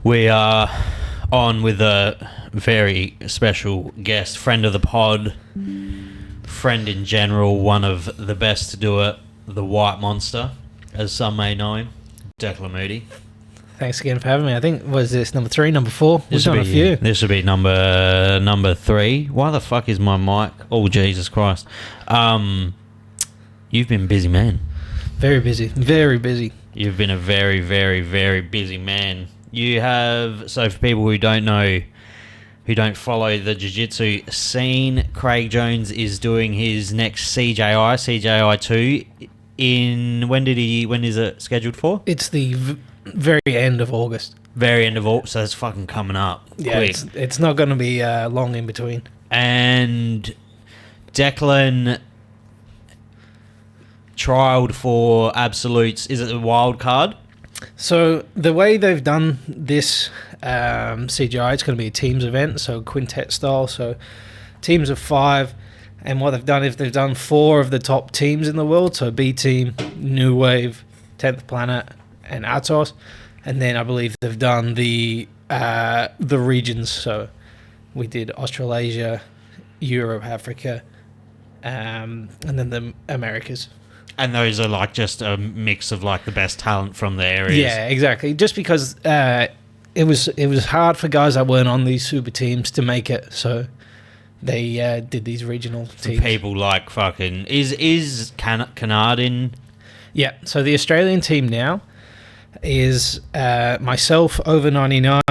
We are on with a very special guest, friend of the pod, friend in general, one of the best to do it, the White Monster, as some may know him, Declan Moody. Thanks again for having me. I think, was this number 3, number 4? We've done a few. This should be number 3. Why the fuck is my mic? Oh, Jesus Christ. You've been busy, man. Very busy. Very busy. You've been a very, very, very busy man. You have, so for people who don't know, who don't follow the jiu-jitsu scene, Craig Jones is doing his next CJI 2 in, when is it scheduled for? It's the very end of August. Very end of August, so it's fucking coming up. Yeah, quick. it's not going to be long in between. And Declan trialed for Absolutes, is it the Wildcard? So the way they've done this CJI, it's going to be a teams event, so quintet style, so teams of 5. And what they've done is they've done 4 of the top teams in the world, so B Team, New Wave, 10th Planet, and Atos. And then I believe they've done the regions, so we did Australasia, Europe, Africa, and then the Americas. And those are like just a mix of like the best talent from the areas. Yeah, exactly. Just because it was hard for guys that weren't on these super teams to make it, so they did these regional teams. People like fucking is Canard in? Yeah. So the Australian team now is myself over 99,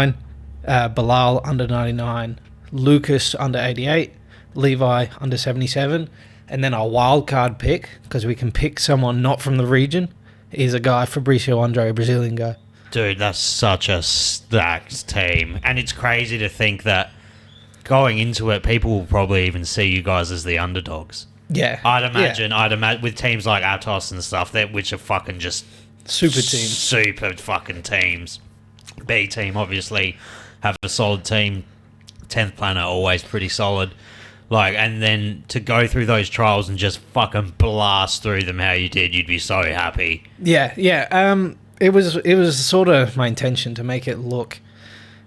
Bilal under 99, Lucas under 88, Levi under 77. And then our wild card pick, because we can pick someone not from the region, is a guy, Fabricio Andre, a Brazilian guy. Dude, that's such a stacked team. And it's crazy to think that going into it, people will probably even see you guys as the underdogs. Yeah. I'd imagine with teams like Atos and stuff, which are fucking just super teams. Super fucking teams. B team, obviously, have a solid team. 10th Planet, always pretty solid. Like, and then to go through those trials and just fucking blast through them how you did, you'd be so happy. Yeah. It was sort of my intention to make it look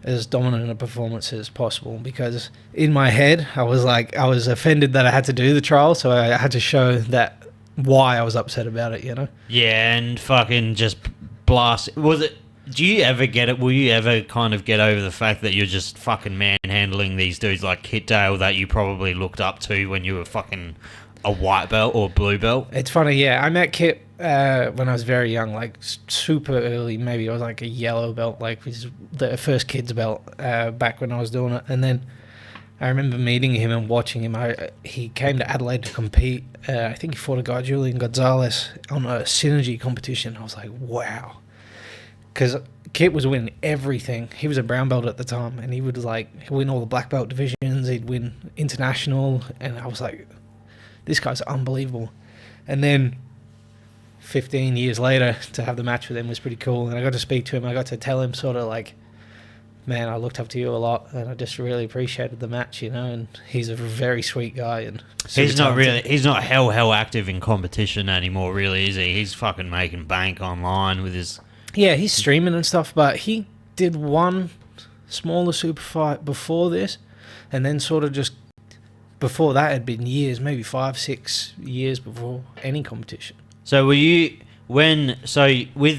as dominant a performance as possible, because in my head I was offended that I had to do the trial, so I had to show that why I was upset about it, you know? Yeah, and fucking just blast. Was it? Do you ever get it? Will you ever kind of get over the fact that you're just fucking manhandling these dudes like Kitdale that you probably looked up to when you were fucking a white belt or blue belt? It's funny, yeah. I met Kit when I was very young, like super early. Maybe I was like a yellow belt, like the first kid's belt back when I was doing it. And then I remember meeting him and watching him. He came to Adelaide to compete. I think he fought a guy, Julian Gonzalez, on a synergy competition. I was like, wow. Because Kit was winning everything. He was a brown belt at the time, and he would he'd win all the black belt divisions. He'd win international, and I was like, this guy's unbelievable. And then 15 years later, to have the match with him was pretty cool. And I got to speak to him. I got to tell him sort of like, man, I looked up to you a lot, and I just really appreciated the match, you know. And he's a very sweet guy, and he's not hell active in competition anymore, really, is he? He's fucking making bank online with his. Yeah, he's streaming and stuff, but he did one smaller super fight before this, and then sort of just before that had been years, maybe 5-6 years before any competition. So with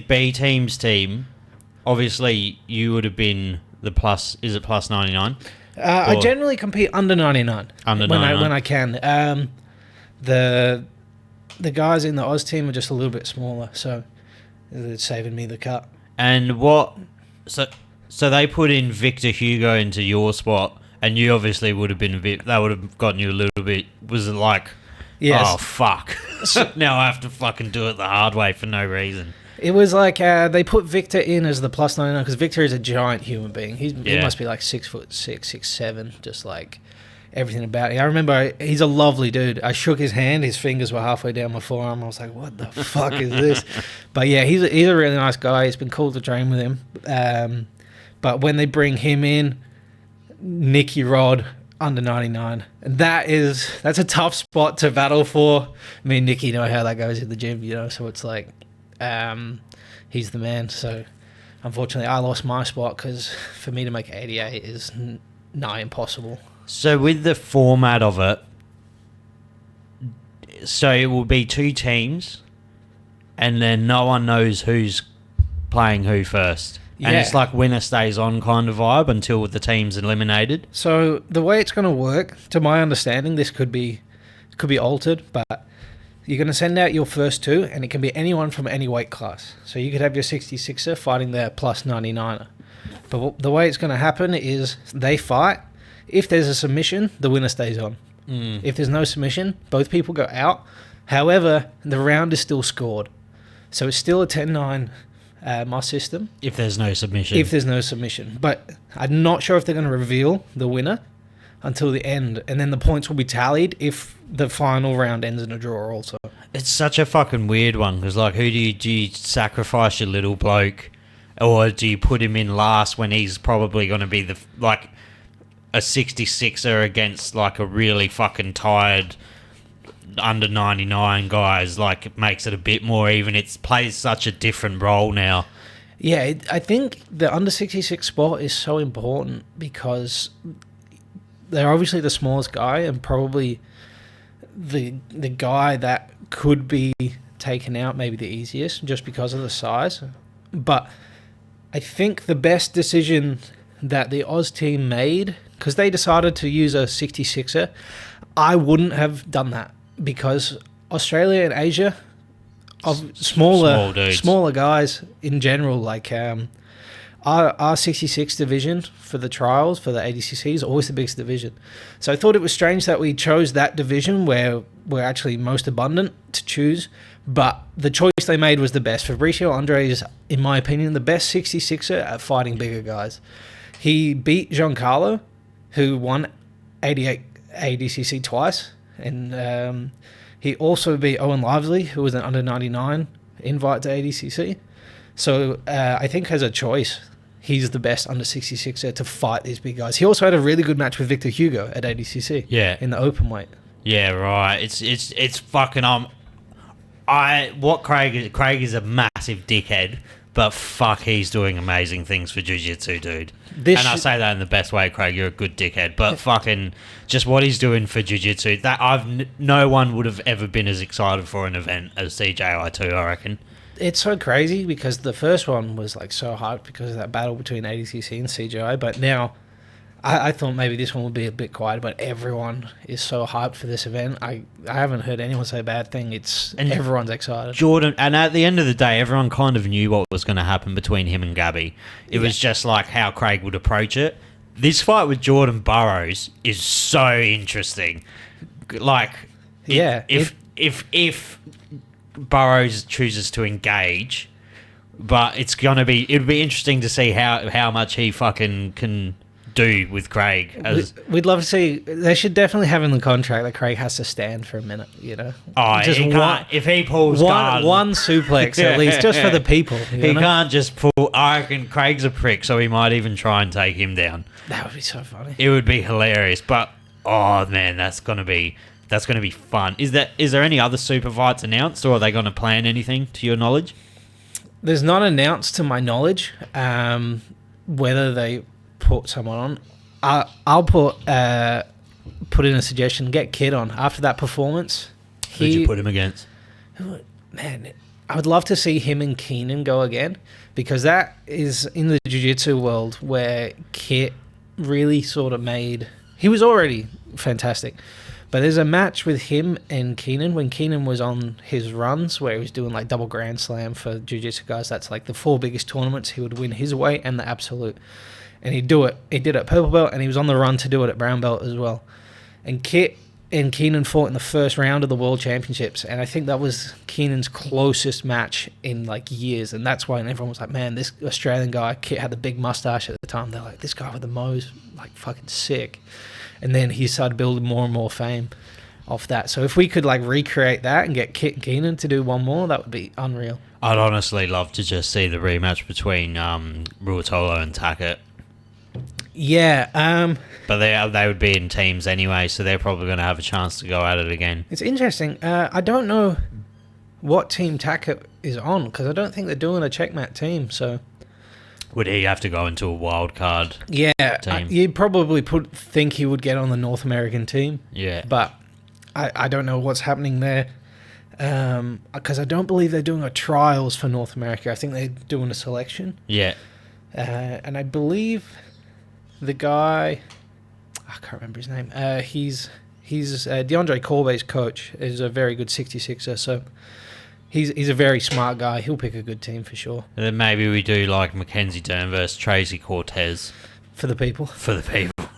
B Team's team, obviously you would have been the plus, is it plus 99? I generally compete under 99. Under 99. When I can. The guys in the Oz team are just a little bit smaller, so it's saving me the cut. And so they put in Victor Hugo into your spot, and you obviously would have been that would have gotten you a little bit, was it like, yes. Oh fuck, now I have to fucking do it the hard way for no reason. It was like they put Victor in as the plus 99, because Victor is a giant human being. He must be like 6'6", 6'7", just like everything about it. I remember he's a lovely dude. I shook his hand, his fingers were halfway down my forearm. I was like, what the fuck is this? But yeah, he's a really nice guy. It's been cool to train with him. But when they bring him in, Nicky Rod under 99, and that's a tough spot to battle for. Me and Nicky know how that goes in the gym, you know, so it's like he's the man. So unfortunately, I lost my spot because for me to make 88 is nigh impossible. So with the format of it, so it will be 2 teams, and then no one knows who's playing who first. And Yeah. it's like winner stays on kind of vibe until the team's eliminated. So the way it's going to work, to my understanding, this could be altered, but you're going to send out your first 2, and it can be anyone from any weight class. So you could have your 66er fighting their plus 99er. But the way it's going to happen is they fight. If there's a submission, the winner stays on. If there's no submission, both people go out. However, the round is still scored. So it's still a 10-9 my system. If there's no submission. If there's no submission. But I'm not sure if they're going to reveal the winner until the end. And then the points will be tallied if the final round ends in a draw also. It's such a fucking weird one, because like, do you sacrifice your little bloke, or do you put him in last when he's probably going to be like a 66er against like a really fucking tired under 99 guys? Like, it makes it a bit more even. It plays such a different role now. Yeah, I think the under 66 spot is so important because they're obviously the smallest guy and probably the guy that could be taken out maybe the easiest just because of the size. But I think the best decision that the Oz team made, because they decided to use a 66er, I wouldn't have done that because Australia and Asia of smaller guys in general, like our 66 division for the trials for the ADCC is always the biggest division. So I thought it was strange that we chose that division where we're actually most abundant to choose, but the choice they made was the best. Fabricio Andre is, in my opinion, the best 66er at fighting bigger guys. He beat Giancarlo, who won 88 ADCC twice, and he also beat Owen Lively, who was an under 99 invite to ADCC. So I think as a choice, he's the best under 66er to fight these big guys. He also had a really good match with Victor Hugo at ADCC. Yeah. In the open weight. Yeah, right. It's fucking Craig is a massive dickhead, but fuck, he's doing amazing things for jiu-jitsu, dude. I say that in the best way, Craig. You're a good dickhead, but fucking just what he's doing for jiu-jitsu, that no one would have ever been as excited for an event as CJI 2, I reckon. It's so crazy because the first one was like so hyped because of that battle between ADCC and CJI, but now I thought maybe this one would be a bit quiet, but everyone is so hyped for this event. I haven't heard anyone say a bad thing. Everyone's excited. Jordan, and at the end of the day, everyone kind of knew what was going to happen between him and Gabby. It was just like how Craig would approach it. This fight with Jordan Burroughs is so interesting. Like, if Burroughs chooses to engage, but it'd be interesting to see how much he fucking can do with Craig. We'd love to see. They should definitely have in the contract that Craig has to stand for a minute, you know. Oh, just if he pulls one suplex at least, just for the people. He can't just pull. I reckon Craig's a prick, so he might even try and take him down. That would be so funny. It would be hilarious, but oh man, that's gonna be fun. Is there any other super fights announced, or are they going to plan anything to your knowledge? There's not announced to my knowledge whether they put someone on. I'll put in a suggestion. Get Kid on after that performance. Who'd you put him against? Man, I would love to see him and Keenan go again, because that is in the jiu-jitsu world where Kit really sort of made. He was already fantastic. But there's a match with him and Keenan when Keenan was on his runs where he was doing like double Grand Slam for jiu-jitsu guys. That's like the 4 biggest tournaments. He would win his weight and the absolute. And he'd do it. He did it at purple belt, and he was on the run to do it at brown belt as well. And Kit and Keenan fought in the first round of the World Championships, and I think that was Keenan's closest match in like years. And that's why everyone was like, man, this Australian guy, Kit had the big mustache at the time. They're like, this guy with the Mo's like fucking sick. And then he started building more and more fame off that. So if we could like recreate that and get Kit and Keenan to do one more, that would be unreal. I'd honestly love to just see the rematch between Ruotolo and Tackett. Yeah. But they would be in teams anyway, so they're probably going to have a chance to go at it again. It's interesting. I don't know what team Tackett is on, because I don't think they're doing a checkmat team. So Would he have to go into a wild card? Yeah, team? you'd probably think he would get on the North American team. Yeah. But I don't know what's happening there. Because I don't believe they're doing a trials for North America. I think they're doing a selection. Yeah. And I believe the guy, I can't remember his name. He's DeAndre Corbet's coach. Is a very good 66er. So he's a very smart guy. He'll pick a good team for sure. And then maybe we do like Mackenzie Dern versus Tracy Cortez. For the people. For the people.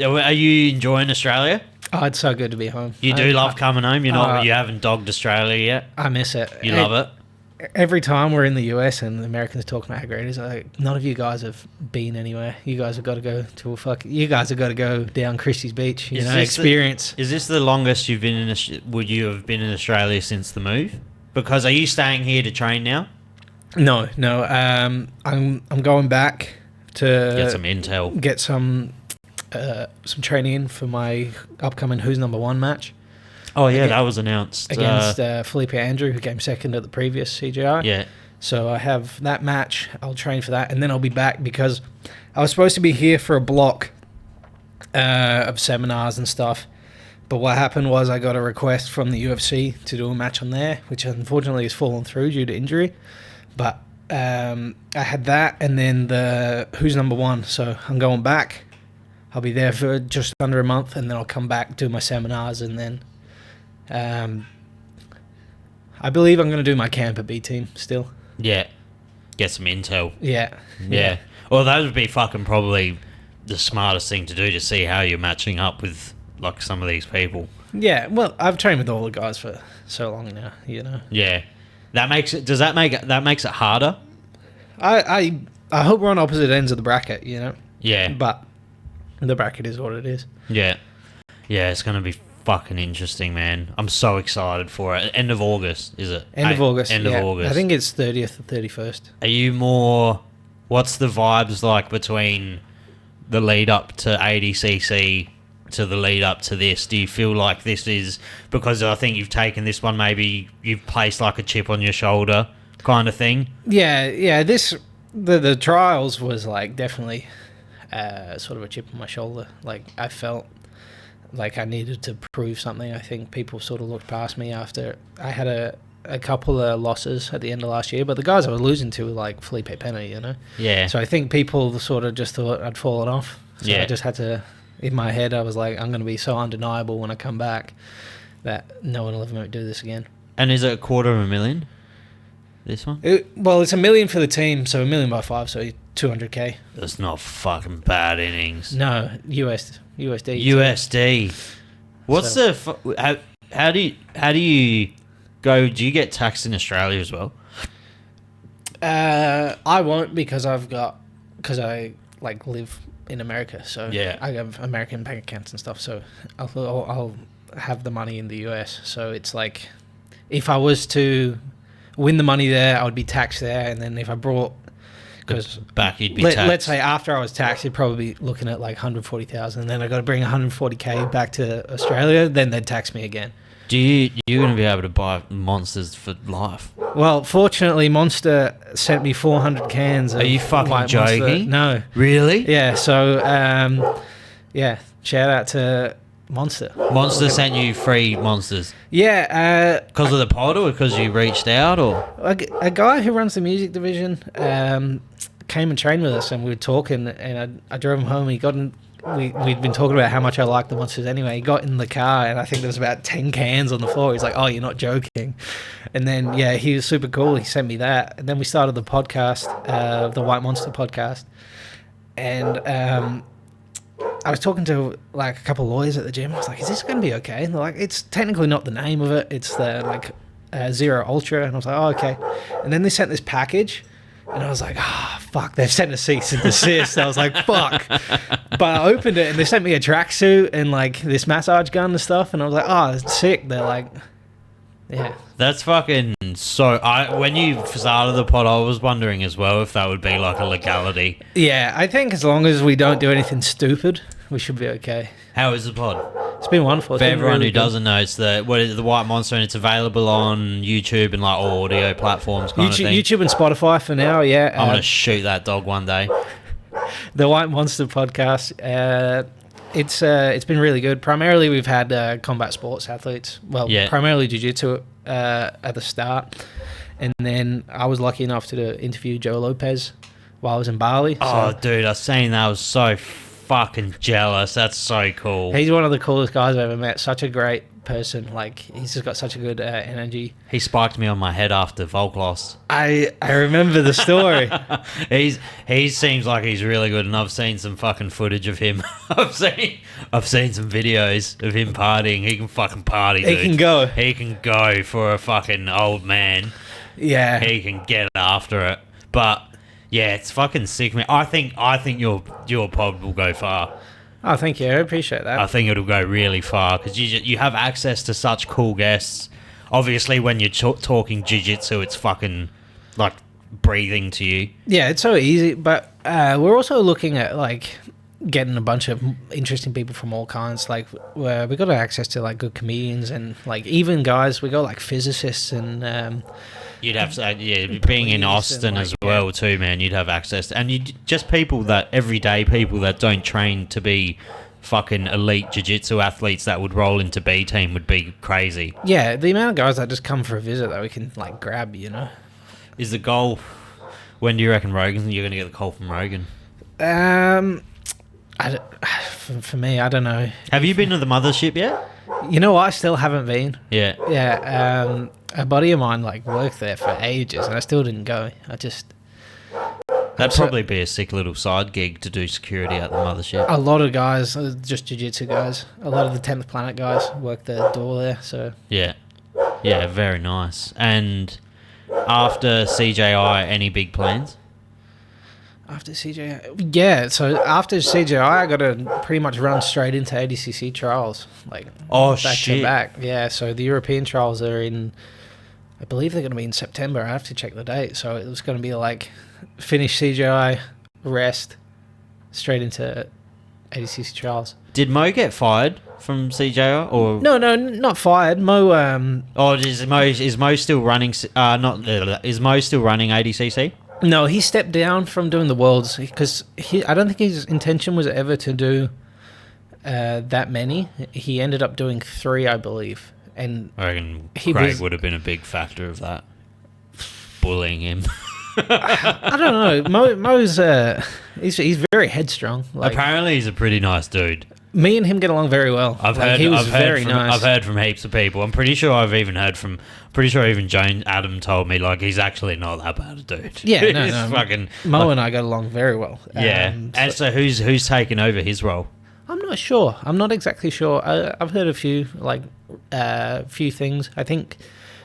Are you enjoying Australia? Oh, it's so good to be home. You do love coming home? You haven't dogged Australia yet? I miss it. You love it? Every time we're in the US and the Americans talk about how great it is, like, none of you guys have been anywhere. You guys have got to go to you guys have got to go down Christie's Beach, experience. Is this the longest you've been would you have been in Australia since the move? Because are you staying here to train now? No. I'm going back to get some intel. Get some training in for my upcoming Who's Number One match. Oh yeah, that was announced against Felipe Andrew, who came second at the previous CJI. Yeah. So I have that match. I'll train for that, and then I'll be back because I was supposed to be here for a block of seminars and stuff. But what happened was I got a request from the UFC to do a match on there, which unfortunately has fallen through due to injury. But I had that, and then the Who's Number One. So I'm going back. I'll be there for just under a month, and then I'll come back, do my seminars, and then I believe I'm going to do my camp at B team still. Yeah. Get some intel. Yeah. Well, that would be fucking probably the smartest thing to do, to see how you're matching up with like some of these people. Yeah. Well, I've trained with all the guys for so long now, Yeah. That makes it harder? I hope we're on opposite ends of the bracket, Yeah. But the bracket is what it is. Yeah. Yeah, it's going to be fucking interesting, man. I'm so excited for it. End of August, is it? End of August. End of August. I think it's 30th or 31st. Are you more... What's the vibes like between the lead up to ADCC to the lead up to this? Do you feel like this is... Because I think you've taken this one, maybe you've placed like a chip on your shoulder kind of thing? Yeah. The trials was like definitely sort of a chip on my shoulder. Like I felt like I needed to prove something. I think people sort of looked past me after I had a couple of losses at the end of last year, but the guys I was losing to were like Felipe Pena, Yeah. So I think people sort of just thought I'd fallen off. So I just had to, in my head, I was like, I'm going to be so undeniable when I come back that no one will ever do this again. And is it $250,000, this one? Well, it's $1 million for the team, so $1 million by 5, so $200K. That's not fucking bad innings. No, USD. USD. What's how do you go? Do you get taxed in Australia as well? I won't because I like live in America, so yeah. I have American bank accounts and stuff. So I'll have the money in the US. So it's like if I was to win the money there, I would be taxed there, and then if I brought because back you'd be taxed. Let's say after I was taxed, you'd probably be looking at like 140,000, and then I got to bring 140K back to Australia. Then they'd tax me again. You're going to be able to buy monsters for life? Well, fortunately, Monster sent me 400 cans. Of Are you fucking joking? Monster. No. Really? Yeah. So, shout out to Monster. Monster sent you free monsters. Yeah. Because of the pod, or because you reached out, or a guy who runs the music division came and trained with us, and we were talking, and I drove him home. He got in. We'd been talking about how much I like the monsters anyway. He got in the car, and I think there was about 10 cans on the floor. He's like, "Oh, you're not joking." And then, yeah, he was super cool. He sent me that. And then we started the podcast, the White Monster podcast. And I was talking to, like, a couple of lawyers at the gym. I was like, is this going to be okay? And they're like, it's technically not the name of it. It's the, Zero Ultra. And I was like, oh, okay. And then they sent this package. And I was like, fuck, they've sent a cease and desist. I was like, fuck. But I opened it, and they sent me a tracksuit and, like, this massage gun and stuff. And I was like, oh, it's sick. They're like, yeah. That's fucking so... when you started the pod, I was wondering as well if that would be, like, a legality. Yeah, I think as long as we don't do anything stupid, we should be okay. How is the pod? It's been wonderful. For everyone who doesn't know, it's the White Monster, and it's available on YouTube and like all audio platforms. YouTube and Spotify for now. Yeah, I'm gonna shoot that dog one day. The White Monster podcast. It's been really good. Primarily, we've had combat sports athletes. Well, primarily jiu-jitsu at the start, and then I was lucky enough to interview Joe Lopez while I was in Bali. Oh, dude, I seen that. I was so fucking jealous. That's so cool. He's one of the coolest guys I've ever met. Such a great person. Like, he's just got such a good energy. He spiked me on my head after Volk lost. I remember the story. He seems like he's really good, and I've seen some fucking footage of him. I've seen some videos of him partying. He can fucking party, dude. He can go for a fucking old man. Yeah. He can get after it. But yeah, it's fucking sick, man. I think your pod will go far. Oh, thank you. I appreciate that. I think it'll go really far because you have access to such cool guests. Obviously, when you're talking jiu-jitsu, it's fucking like breathing to you. Yeah, it's so easy. But we're also looking at like getting a bunch of interesting people from all kinds. Like we got access to like good comedians and like even guys. We got like physicists and. You'd have being in Austin as well too, man. You'd have access and you just everyday people that don't train to be fucking elite jiu-jitsu athletes that would roll into B team would be crazy. Yeah, the amount of guys that just come for a visit that we can like grab, you know. Is the goal? When do you reckon you're going to get the call from Rogan? For me, I don't know. Have you been to the mothership yet? You know what? I still haven't been. Yeah. Yeah. A buddy of mine like worked there for ages, and I still didn't go. That'd probably be a sick little side gig to do security at the mothership. A lot of guys, just jiu-jitsu guys. A lot of the 10th Planet guys work the door there. So yeah, very nice. And after CJI, any big plans? After CJI, yeah. So after CJI, I got to pretty much run straight into ADCC trials, like back to back. Yeah. So the European trials are in, I believe they're going to be in September. I have to check the date. So it was going to be like finish CJI, rest, straight into ADCC trials. Did Mo get fired from CJI or no, not fired. Mo. Is Mo still running? Is Mo still running ADCC? No, he stepped down from doing the Worlds because I don't think his intention was ever to do that many. He ended up doing 3, I believe. And I reckon Craig would have been a big factor of that, bullying him. I don't know. Mo's he's very headstrong. Like, apparently, he's a pretty nice dude. Me and him get along very well. He was very nice. I've heard from heaps of people. I'm pretty sure even Joan Adam told me like he's actually not that bad a dude. Yeah, no. Fucking Mo and I got along very well. Yeah, and so who's taken over his role? I'm not sure. I'm not exactly sure. I've heard a few things. I think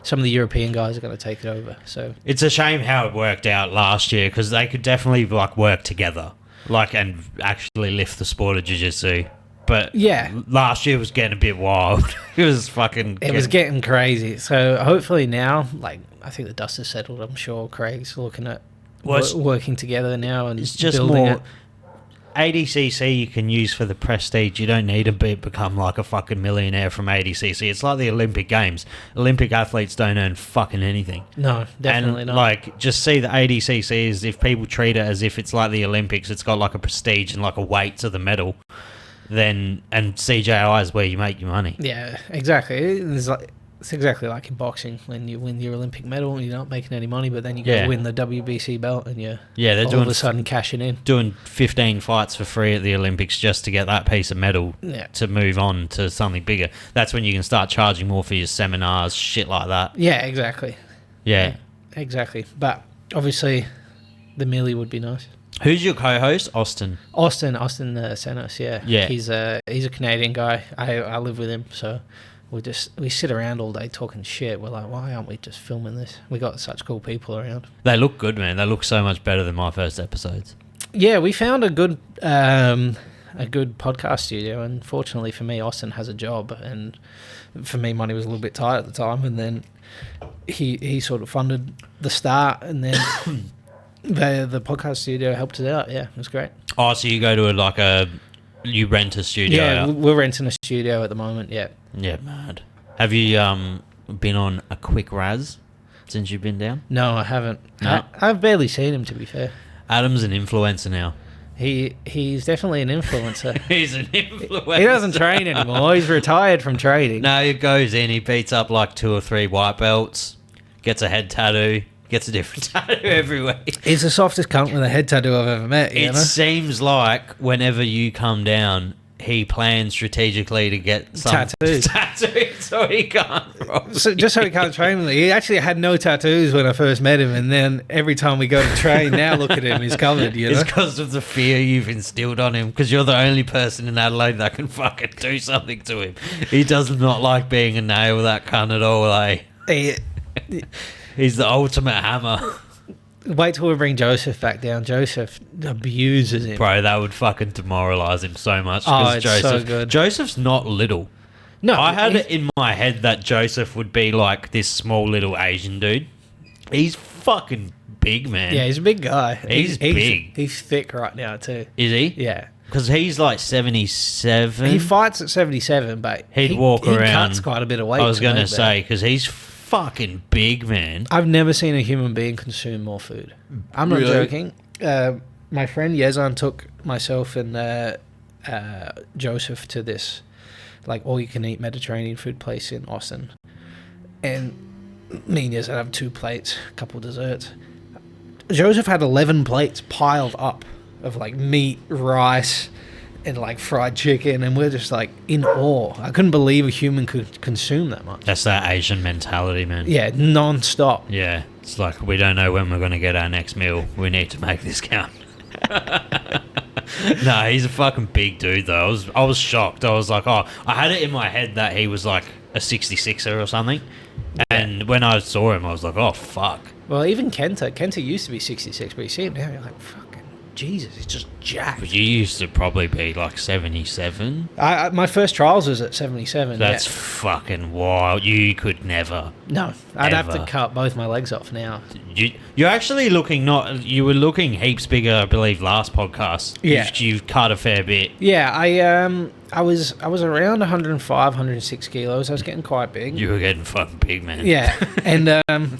some of the European guys are going to take it over. So it's a shame how it worked out last year because they could definitely like work together, like and actually lift the sport of jiu-jitsu. But yeah, last year was getting a bit wild. It was getting crazy. So hopefully now, like I think the dust has settled. I'm sure Craig's looking at working together now, and it's just more ADCC you can use for the prestige. You don't need to become like a fucking millionaire from ADCC. It's like the Olympic Games. Olympic athletes don't earn fucking anything. No, definitely not. Like, just see the ADCC as if people treat it as if it's like the Olympics. It's got like a prestige and like a weight to the medal. And CJI is where you make your money. Yeah, exactly. It's exactly like in boxing when you win your Olympic medal and you're not making any money, but then you go win the WBC belt and they're all of a sudden cashing in. Doing 15 fights for free at the Olympics just to get that piece of metal to move on to something bigger. That's when you can start charging more for your seminars, shit like that. Yeah, exactly. Yeah. Exactly. But obviously the milli would be nice. Who's your co-host? Austin Senos, yeah. He's a Canadian guy. I live with him, so we sit around all day talking shit. We're like, why aren't we just filming this? We got such cool people around. They look good, man. They look so much better than my first episodes. Yeah, we found a good podcast studio, and fortunately for me, Austin has a job, and for me, money was a little bit tight at the time, and then he sort of funded the start, and then the podcast studio helped us out. Yeah, it was great. Oh, so you go to You rent a studio Yeah, out? we're renting a studio at the moment, yeah. Yeah, mad. Have you been on a quick raz since you've been down? No, I haven't. No? I've barely seen him, to be fair. Adam's an influencer now. He's definitely an influencer. He's an influencer. He doesn't train anymore. He's retired from trading. No, he goes in, he beats up like 2 or 3 white belts, gets a head tattoo, gets a different tattoo every week. He's the softest cunt with a head tattoo I've ever met, you It know? seems like whenever you come down, he plans strategically to get some tattoos so he can't. Just so he can't train with me. He actually had no tattoos when I first met him, and then every time we go to train, now look at him, he's covered, you know? It's because of the fear you've instilled on him, because you're the only person in Adelaide that can fucking do something to him. He does not like being a nail, that cunt at all, eh? He's the ultimate hammer. Wait till we bring Joseph back down. Joseph abuses him. Bro, that would fucking demoralise him so much. Oh, it's Joseph, so good. Joseph's not little. No, I had it in my head that Joseph would be like this small little Asian dude. He's fucking big, man. Yeah, he's a big guy. He's big. He's thick right now, too. Is he? Yeah. Because he's like 77. He fights at 77, but He'd walk around. He cuts quite a bit of weight. I was going to make that. say, because he's fucking big, man. I've never seen a human being consume more food. I'm not Really? joking. My friend Yezan took myself and Joseph to this like all-you-can-eat Mediterranean food place in Austin. And me and Yezan have 2 plates, a couple desserts. Joseph had 11 plates piled up of like meat, rice, and like fried chicken, and we're just like in awe. I couldn't believe a human could consume that much. That's that Asian mentality, man. Yeah, non-stop. Yeah. It's like, we don't know when we're going to get our next meal. We need to make this count. No, he's a fucking big dude, though. I was shocked. I was like, oh, I had it in my head that he was like a 66er or something. And when I saw him, I was like, oh, fuck. Well, even Kenta used to be 66, but you see him now, you're like, fucking Jesus, he's just jacked. But you used to probably be like 77. My first trials was at 77. That's fucking wild. You could never. No, I'd have ever. to cut both my legs off now. You're actually looking you were looking heaps bigger, I believe, last podcast. Yeah. You've cut a fair bit. Yeah, I was around 105, 106 kilos. I was getting quite big. You were getting fucking big, man. Yeah, and I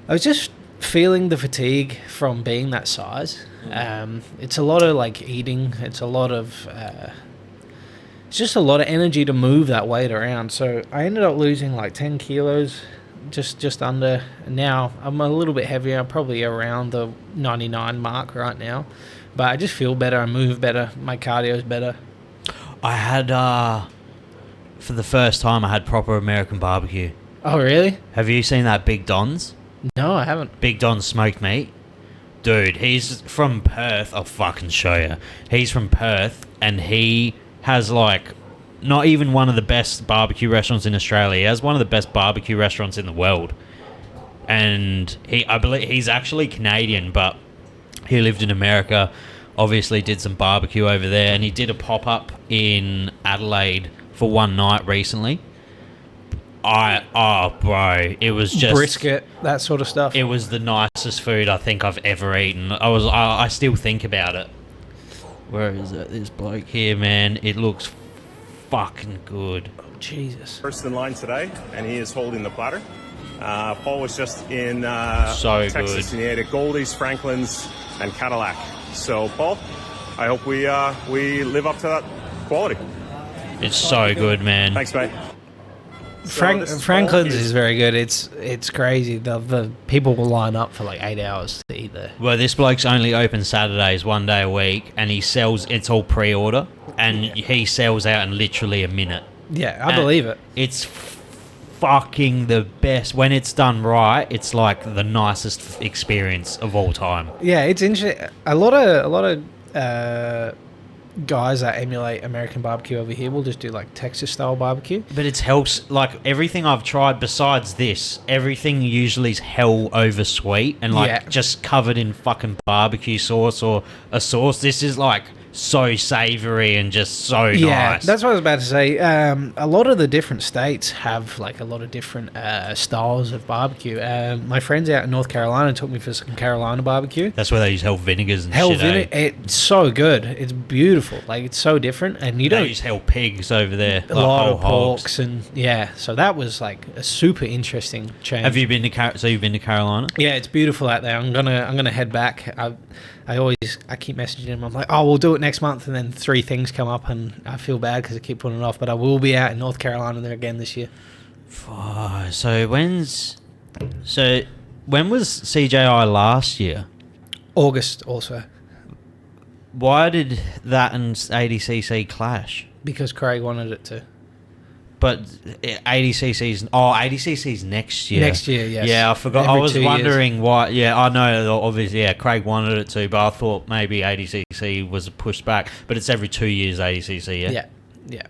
was just feeling the fatigue from being that size. It's a lot of like eating. It's a lot of it's just a lot of energy to move that weight around. So I ended up losing like 10 kilos, just under. Now I'm a little bit heavier. I'm probably around the 99 mark right now, but I just feel better. I move better. My cardio's better. I had for the first time I had proper American barbecue. Oh really? Have you seen that Big Don's? No, I haven't. Big Don's smoked meat. Dude, he's from Perth. I'll fucking show you. He's from Perth, and he has like not even one of the best barbecue restaurants in Australia. He has one of the best barbecue restaurants in the world. And I believe he's actually Canadian, but he lived in America. Obviously did some barbecue over there, and he did a pop-up in Adelaide for one night recently. Bro, it was just Brisket, that sort of stuff. it was the nicest food I think I've ever eaten. I still think about it. Where is it? This bloke here, man. It looks fucking good. Oh, Jesus. First in line today, and he is holding the platter. Paul was just in So Texas, good. and he ate at Goldie's, Franklin's, and Cadillac. So, Paul, I hope we live up to that quality. It's so good, man. Thanks, mate. So this is Franklin's Paul. is very good. It's crazy. The people will line up for like 8 hours to eat there. Well, this bloke's only open Saturdays, 1 day a week, and he sells. It's all pre-order, and he sells out in literally a minute. Yeah, I believe it. It's fucking the best. When it's done right, it's like the nicest experience of all time. Yeah, it's interesting. A lot of guys that emulate American barbecue over here will just do like Texas style barbecue. But it's helps, like everything I've tried besides this, everything usually is hell over sweet and like Yeah. just covered in fucking barbecue sauce or a sauce. This is like so savoury and just so Yeah, nice. that's what I was about to say. A lot of the different states have like a lot of different styles of barbecue. My friends out in North Carolina took me for some Carolina barbecue. That's where they use hell vinegars and Hell shit. vinegar, it's so good. It's beautiful. Like, it's so different, and you They don't use hell pigs over there. a like lot whole of hogs. porks and so that was like a super interesting change. Have you been to So you've been to Carolina? Yeah, it's beautiful out there. I'm gonna head back. I keep messaging him. I'm like, oh, we'll do it next month, and then 3 things come up, and I feel bad because I keep putting it off. But I will be out in North Carolina there again this year. So when was CJI last year? August also, Why did that and ADCC clash? because Craig wanted it to. But ADCC's next year. Next year, yes. Yeah, I forgot. I Every was 2 years. wondering why. Yeah, I know. Obviously, yeah, Craig wanted it to, but I thought maybe ADCC was pushed back. But it's every 2 years ADCC. Yeah. Yeah.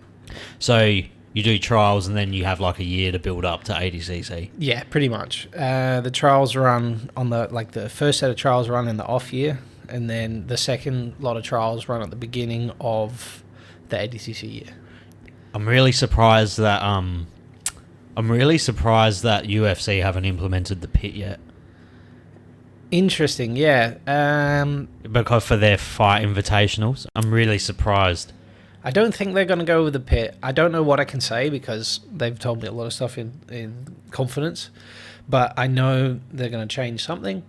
So you do trials and then you have like a year to build up to ADCC. Yeah, pretty much. The trials run on the first set of trials run in the off year, and then the second lot of trials run at the beginning of the ADCC year. I'm really surprised that UFC haven't implemented the pit yet. Interesting, yeah. Because for their fight invitationals, I'm really surprised. I don't think they're going to go with the pit. I don't know what I can say because they've told me a lot of stuff in confidence, but I know they're going to change something,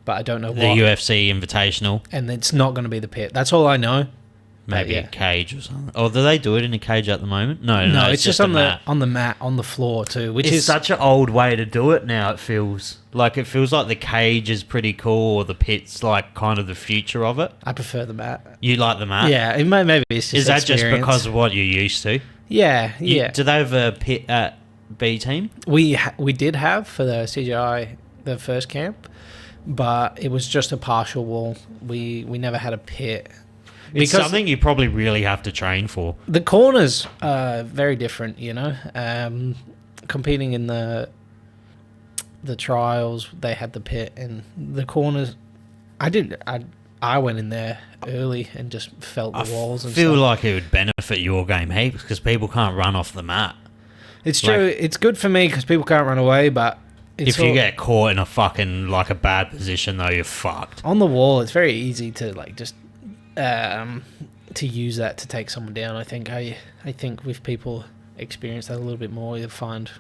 but I don't know The what. UFC invitational, And it's not going to be the pit. That's all I know. maybe yeah. a cage or something. Or do they do it in a cage at the moment? No, No, it's just on a mat. the mat on the floor too, which It's is such an old way to do it now. It feels like the cage is pretty cool, or the pit's like kind of the future of it. I prefer the mat. You like the mat? Yeah, maybe it's just Is that just experience. because of what you're used to? Yeah. Do they have a pit at B team? We did have for the CJI the first camp, but it was just a partial wall. We never had a pit. It's something you probably really have to train for. The corners are very different, you know. Competing in the trials, they had the pit, and the corners. I went in there early and just felt the walls and I feel stuff. like it would benefit your game heaps because people can't run off the mat. It's true. It's good for me because people can't run away, but it's If you get caught in a fucking like a bad position, though, you're fucked. on the wall, it's very easy to like just to use that to take someone down. I think with people experience that a little bit more, you'll find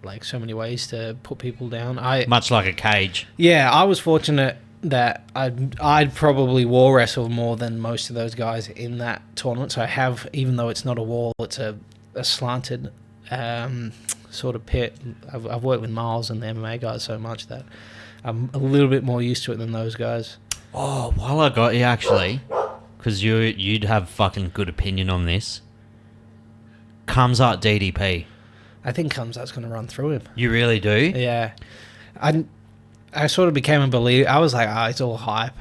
like so many ways to put people down. Much like a cage. Yeah, I was fortunate that I'd probably wall wrestle more than most of those guys in that tournament. So I have, even though it's not a wall, it's a slanted sort of pit. I've worked with Miles and the MMA guys so much that I'm a little bit more used to it than those guys. Oh, while I got you, actually, because you'd have fucking good opinion on this. Kamzat DDP. I think Kamzat's going to run through him. You really do? Yeah. I sort of became a believer. I was like, it's all hype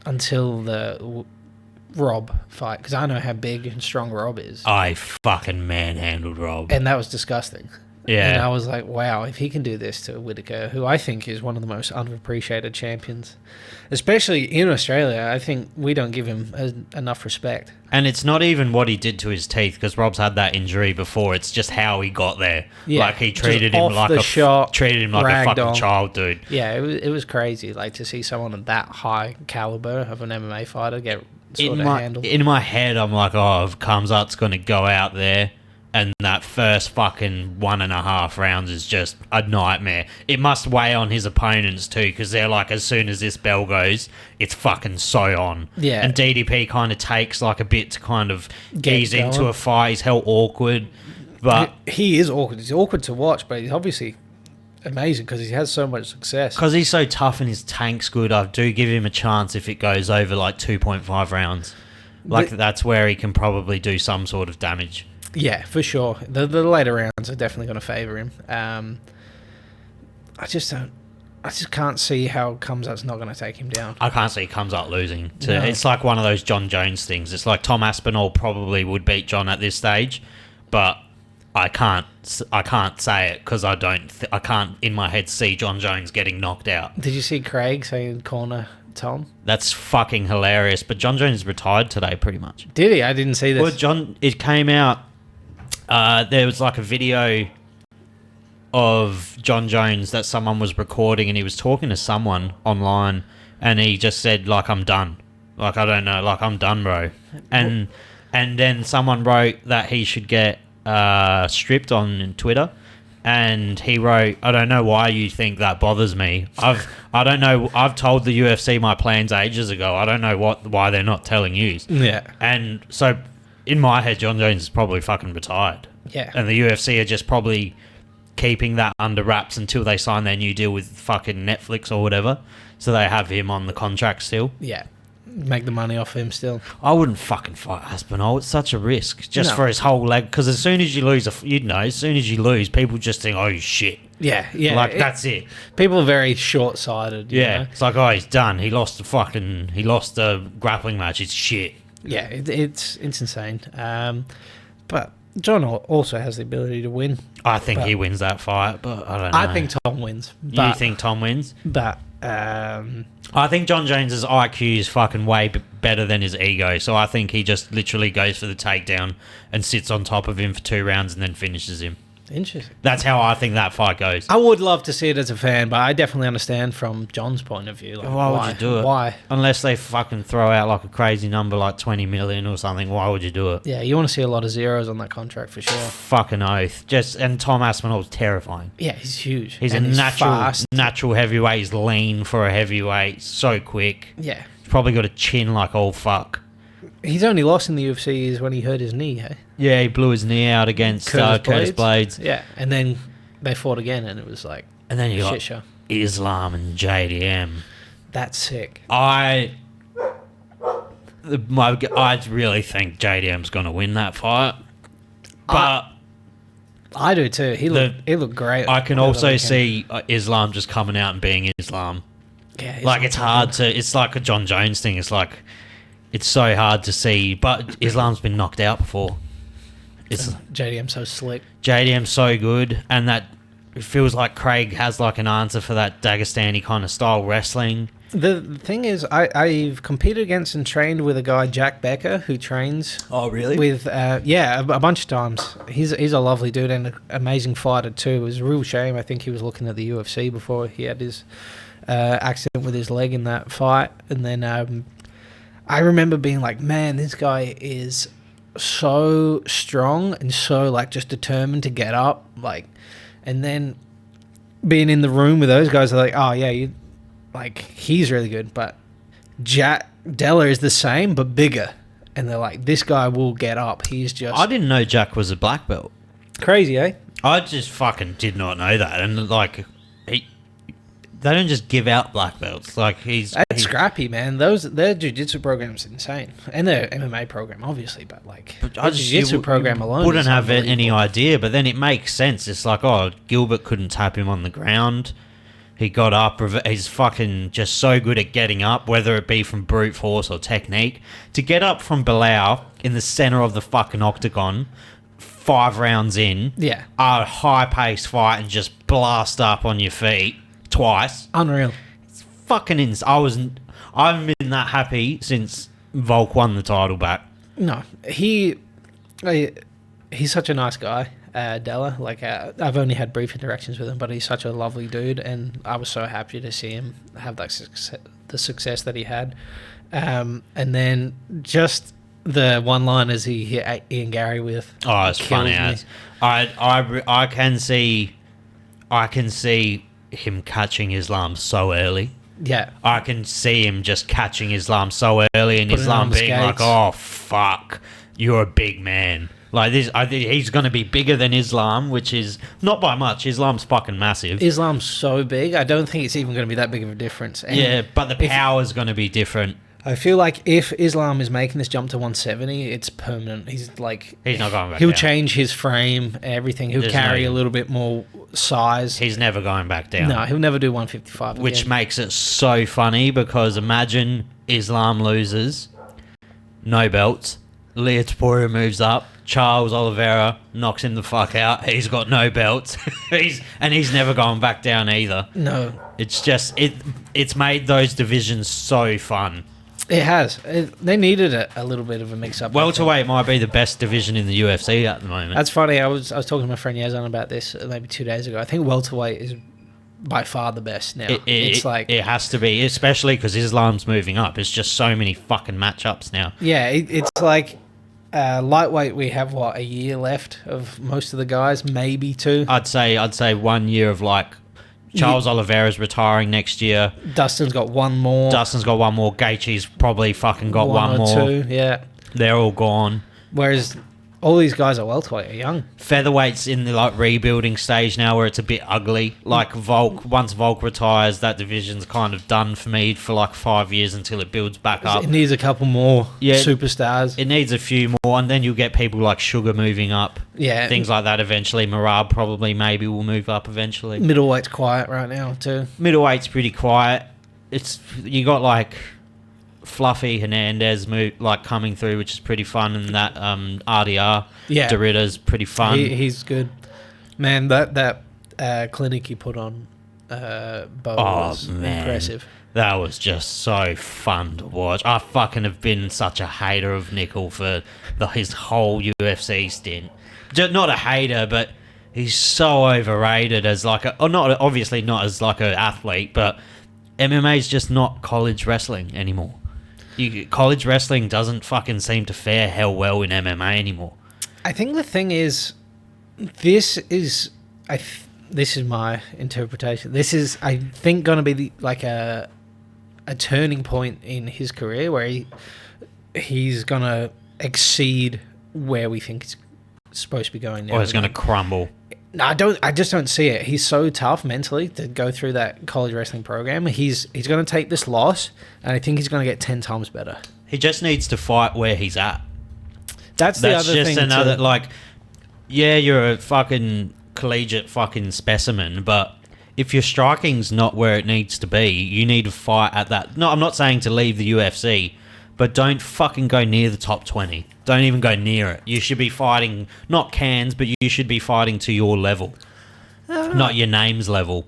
until the Rob fight, because I know how big and strong Rob is. I fucking manhandled Rob. And that was disgusting. Yeah. And I was like, wow, if he can do this to Whittaker, who I think is one of the most underappreciated champions, especially in Australia, I think we don't give him enough respect. And it's not even what he did to his teeth, because Rob's had that injury before. It's just how he got there. Yeah, Like he just treated him off like the shot, a ragged fucking on. child, dude. Yeah, it was crazy, like to see someone of that high caliber of an MMA fighter get sort of handled. In my head, I'm like, oh, if Kamzat's going to go out there and that first fucking 1.5 rounds is just a nightmare. It must weigh on his opponents too, because they're like, as soon as this bell goes, it's fucking so on. Yeah. And DDP kind of takes like a bit to kind of Get ease into going. a fight. He's hell awkward, but He is awkward. He's awkward to watch, but he's obviously amazing because he has so much success. because he's so tough and his tank's good, I do give him a chance if it goes over like 2.5 rounds. Like that's where he can probably do some sort of damage. Yeah, for sure. The later rounds are definitely going to favour him. I just can't see how Kamzat's not going to take him down. I can't see he comes up losing. No. It's like one of those John Jones things. It's like Tom Aspinall probably would beat John at this stage, but I can't say it because I can't in my head see John Jones getting knocked out. Did you see Craig saying corner Tom. That's fucking hilarious. But John Jones retired today, pretty much. Did he? I didn't see this. Well, it came out. There was like a video of John Jones that someone was recording, and he was talking to someone online, and he just said, like, I'm done. Like, I don't know. Like, I'm done, bro. And then someone wrote that he should get stripped on Twitter. And he wrote, I don't know why you think that bothers me. I don't know. I've told the UFC my plans ages ago. I don't know why they're not telling you. Yeah. And so, in my head, John Jones is probably fucking retired. Yeah. And the UFC are just probably keeping that under wraps until they sign their new deal with fucking Netflix or whatever. So they have him on the contract still. Yeah. Make the money off him still. I wouldn't fucking fight Aspinall. It's such a risk just No. for his whole leg. Because as soon as you lose, as soon as you lose, people just think, oh shit. Yeah, yeah. Like, that's it. People are very short-sighted. You Yeah. know? It's like, oh, he's done. He lost the grappling match. It's shit. Yeah, it's insane. But John also has the ability to win. I think he wins that fight, but I don't know. I think Tom wins. You think Tom wins? But I think John Jones's IQ is fucking way better than his ego, so I think he just literally goes for the takedown and sits on top of him for 2 rounds and then finishes him. interesting. That's how I think that fight goes. I would love to see it as a fan, but I definitely understand from John's point of view. Like, Why would you do it? Why? Unless they fucking throw out like a crazy number like 20 million or something, why would you do it? Yeah, you want to see a lot of zeros on that contract for sure. Fucking oath. And Tom Aspinall's terrifying. Yeah, he's huge. He's And a fast. natural heavyweight. He's lean for a heavyweight. So quick. Yeah. He's probably got a chin like old fuck. He's only lost in the UFC is when he hurt his knee, hey? Yeah, he blew his knee out against Curtis Blades. Yeah, and then they fought again, and it was like And then you shit got show. Islam and JDM. That's sick. I really think JDM's going to win that fight. But I do too. He looked great. I can the other also weekend. see Islam just coming out and being Islam. Yeah, Like, it's hard to... It's like a John Jones thing. It's like... It's so hard to see. But Islam's been knocked out before. It's JDM so slick. JDM's so good. And that... It feels like Craig has like an answer for that Dagestani kind of style wrestling. The thing is, I've competed against and trained with a guy, Jack Becker, who trains. Oh, really? With a bunch of times. He's a lovely dude and an amazing fighter too. It was a real shame. I think he was looking at the UFC before he had his accident with his leg in that fight. And then I remember being like, man, this guy is so strong and so like just determined to get up, like, and then being in the room with those guys are like, oh yeah, he's really good, but Jack Della is the same but bigger, and they're like, this guy will get up. He's just I didn't know Jack was a black belt. crazy, eh? I just fucking did not know that. And like, they don't just give out black belts. Like, That's scrappy, man. Their jiu-jitsu program's insane, and their MMA program, obviously. But like, the jiu-jitsu program alone, wouldn't is have any unbelievable. idea. But then it makes sense. It's like, oh, Gilbert couldn't tap him on the ground. He got up. He's fucking just so good at getting up, whether it be from brute force or technique. To get up from Bilal in the center of the fucking octagon, 5 rounds in, Yeah, a high-paced fight, and just blast up on your feet twice. unreal. Fucking insane. I haven't been that happy since Volk won the title back. No, he's such a nice guy, Della. Like, I've only had brief interactions with him, but he's such a lovely dude, and I was so happy to see him have that the success that he had. And then just the one-liners he hit Ian Gary with. Oh, it's funny kills me. as I can see him catching Islam so early. Yeah, I can see him just catching Islam so early, and Putting it Islam on the being like, skates. "Oh fuck, you're a big man." Like this, I think he's going to be bigger than Islam, which is not by much. Islam's fucking massive. Islam's so big. I don't think it's even going to be that big of a difference. And Yeah, but the power's going to be different. I feel like if Islam is making this jump to 170, it's permanent. He's He's not going back He'll down. change his frame, everything. He'll There's carry no- a little bit more size. He's never going back down. No, he'll never do 155 Which again. makes it so funny because imagine Islam loses, no belts, Leah Taporia moves up, Charles Oliveira knocks him the fuck out. He's got no belts. he's never going back down either. No. It's just it's made those divisions so fun. It has. They needed a little bit of a mix-up. Welterweight might be the best division in the UFC at the moment. That's funny. I was talking to my friend Yazan about this maybe 2 days ago. I think welterweight is by far the best now. It has to be, especially because Islam's moving up. It's just so many fucking matchups now. Yeah, it's like lightweight. We have a year left of most of the guys, maybe 2. I'd say 1 year of like Charles Oliveira's retiring next year. Dustin's got one more. Gaethje's probably fucking got one more. 2, yeah. They're all gone. Whereas all these guys at welterweight are young. Featherweight's in the like rebuilding stage now where it's a bit ugly. Like Volk, once Volk retires, that division's kind of done for me for like 5 years until it builds back up. It needs a couple more superstars. It needs a few more, and then you'll get people like Sugar moving up. Yeah. Things like that eventually. Marab probably maybe will move up eventually. Middleweight's quiet right now too. Middleweight's pretty quiet. You got like Fluffy Hernandez coming through, which is pretty fun, and that RDR Dorita's pretty fun. He's good, man. That clinic he put on Bo was impressive. That was just so fun to watch. I fucking have been such a hater of Nickal for his whole UFC stint. Not a hater, but he's so overrated as like obviously not as like an athlete, but MMA's just not college wrestling anymore. College wrestling doesn't fucking seem to fare hell well in MMA anymore. I think the thing is, this is my interpretation. This is, I think, going to be a turning point in his career where he's going to exceed where we think it's supposed to be going now. Or he's going to crumble. No, I just don't see it. He's so tough mentally to go through that college wrestling program. He's going to take this loss, and I think he's going to get 10 times better. He just needs to fight where he's at. That's the other thing. That's just another, you're a fucking collegiate fucking specimen, but if your striking's not where it needs to be, you need to fight at that. No, I'm not saying to leave the UFC, but don't fucking go near the top 20. Don't even go near it. You should be fighting, not cans, but you should be fighting to your level, not your name's level.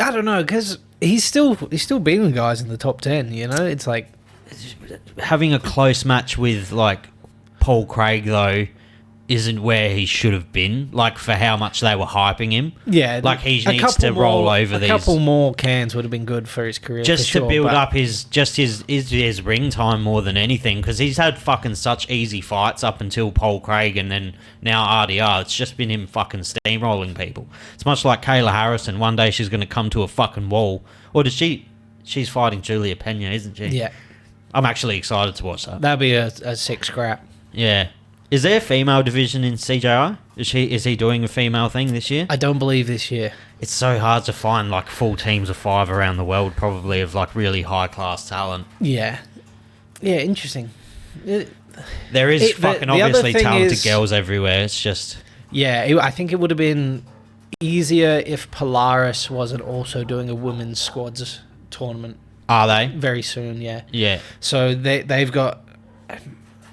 I don't know, because he's still beating guys in the top 10, you know? It's like... Having a close match with, like, Paul Craig, though, isn't where he should have been, like, for how much they were hyping him. Yeah. Like, he needs to roll over these... A couple more cans would have been good for his career, just to build up his ring time more than anything, because he's had fucking such easy fights up until Paul Craig and then now RDR. It's just been him fucking steamrolling people. It's much like Kayla Harrison. One day she's going to come to a fucking wall. Or does she... She's fighting Julia Pena, isn't she? Yeah. I'm actually excited to watch that. That'd be a sick scrap. Yeah. Is there a female division in CJI? Is he doing a female thing this year? I don't believe this year. It's so hard to find like full teams of 5 around the world, probably, of like really high class talent. Yeah. Yeah, interesting. There is obviously talented girls everywhere. It's just... Yeah, I think it would have been easier if Polaris wasn't also doing a women's squads tournament. Are they? Very soon, yeah. Yeah. So they've got...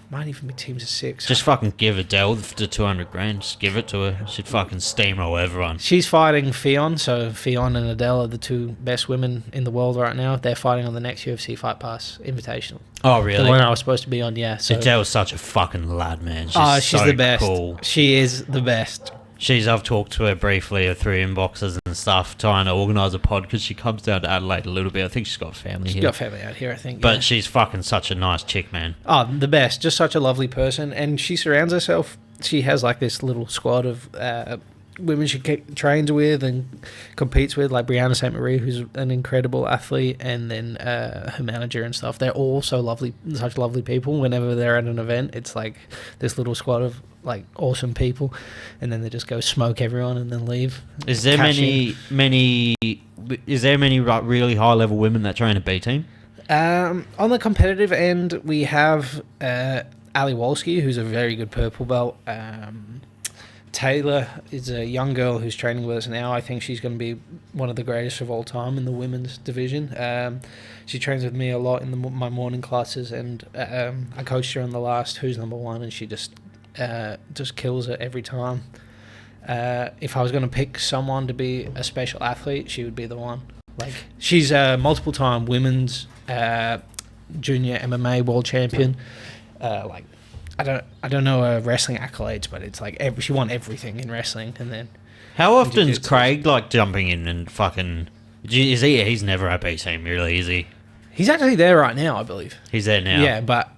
Might even be teams of 6. Just fucking give Adele the 200 grand. Just give it to her. She'd fucking steamroll everyone. She's fighting Fionn, so Fionn and Adele are the 2 best women in the world right now. They're fighting on the next UFC Fight Pass Invitational. Oh, really? The one I was supposed to be on, yeah. So. Adele's such a fucking lad, man. She's so the best. Cool. She is the best. I've talked to her briefly through inboxes and stuff, trying to organise a pod, because she comes down to Adelaide a little bit. I think she's got family here. She's got family out here, I think. But she's fucking such a nice chick, man. Oh, the best. Just such a lovely person. And she surrounds herself. She has like this little squad of women she trains with and competes with, like Brianna St. Marie, who's an incredible athlete, and then her manager and stuff. They're all so lovely, such lovely people. Whenever they're at an event, it's like this little squad of like awesome people, and then they just go smoke everyone and then leave. Is there many like, really high level women that train a B team? On the competitive end, we have Ali Wolski, who's a very good purple belt. Taylor is a young girl who's training with us now. I think she's going to be one of the greatest of all time in the women's division. She trains with me a lot in my morning classes, and I coached her on the last Who's Number One, and she just just kills it every time. If I was going to pick someone to be a special athlete, she would be the one. Like, she's a multiple-time women's junior MMA world champion. Like, I don't know her wrestling accolades, but it's like she won everything in wrestling. And then how often is Craig like jumping in and fucking? Is he? He's never at B team, really, is he? He's actually there right now, I believe. He's there now. Yeah, but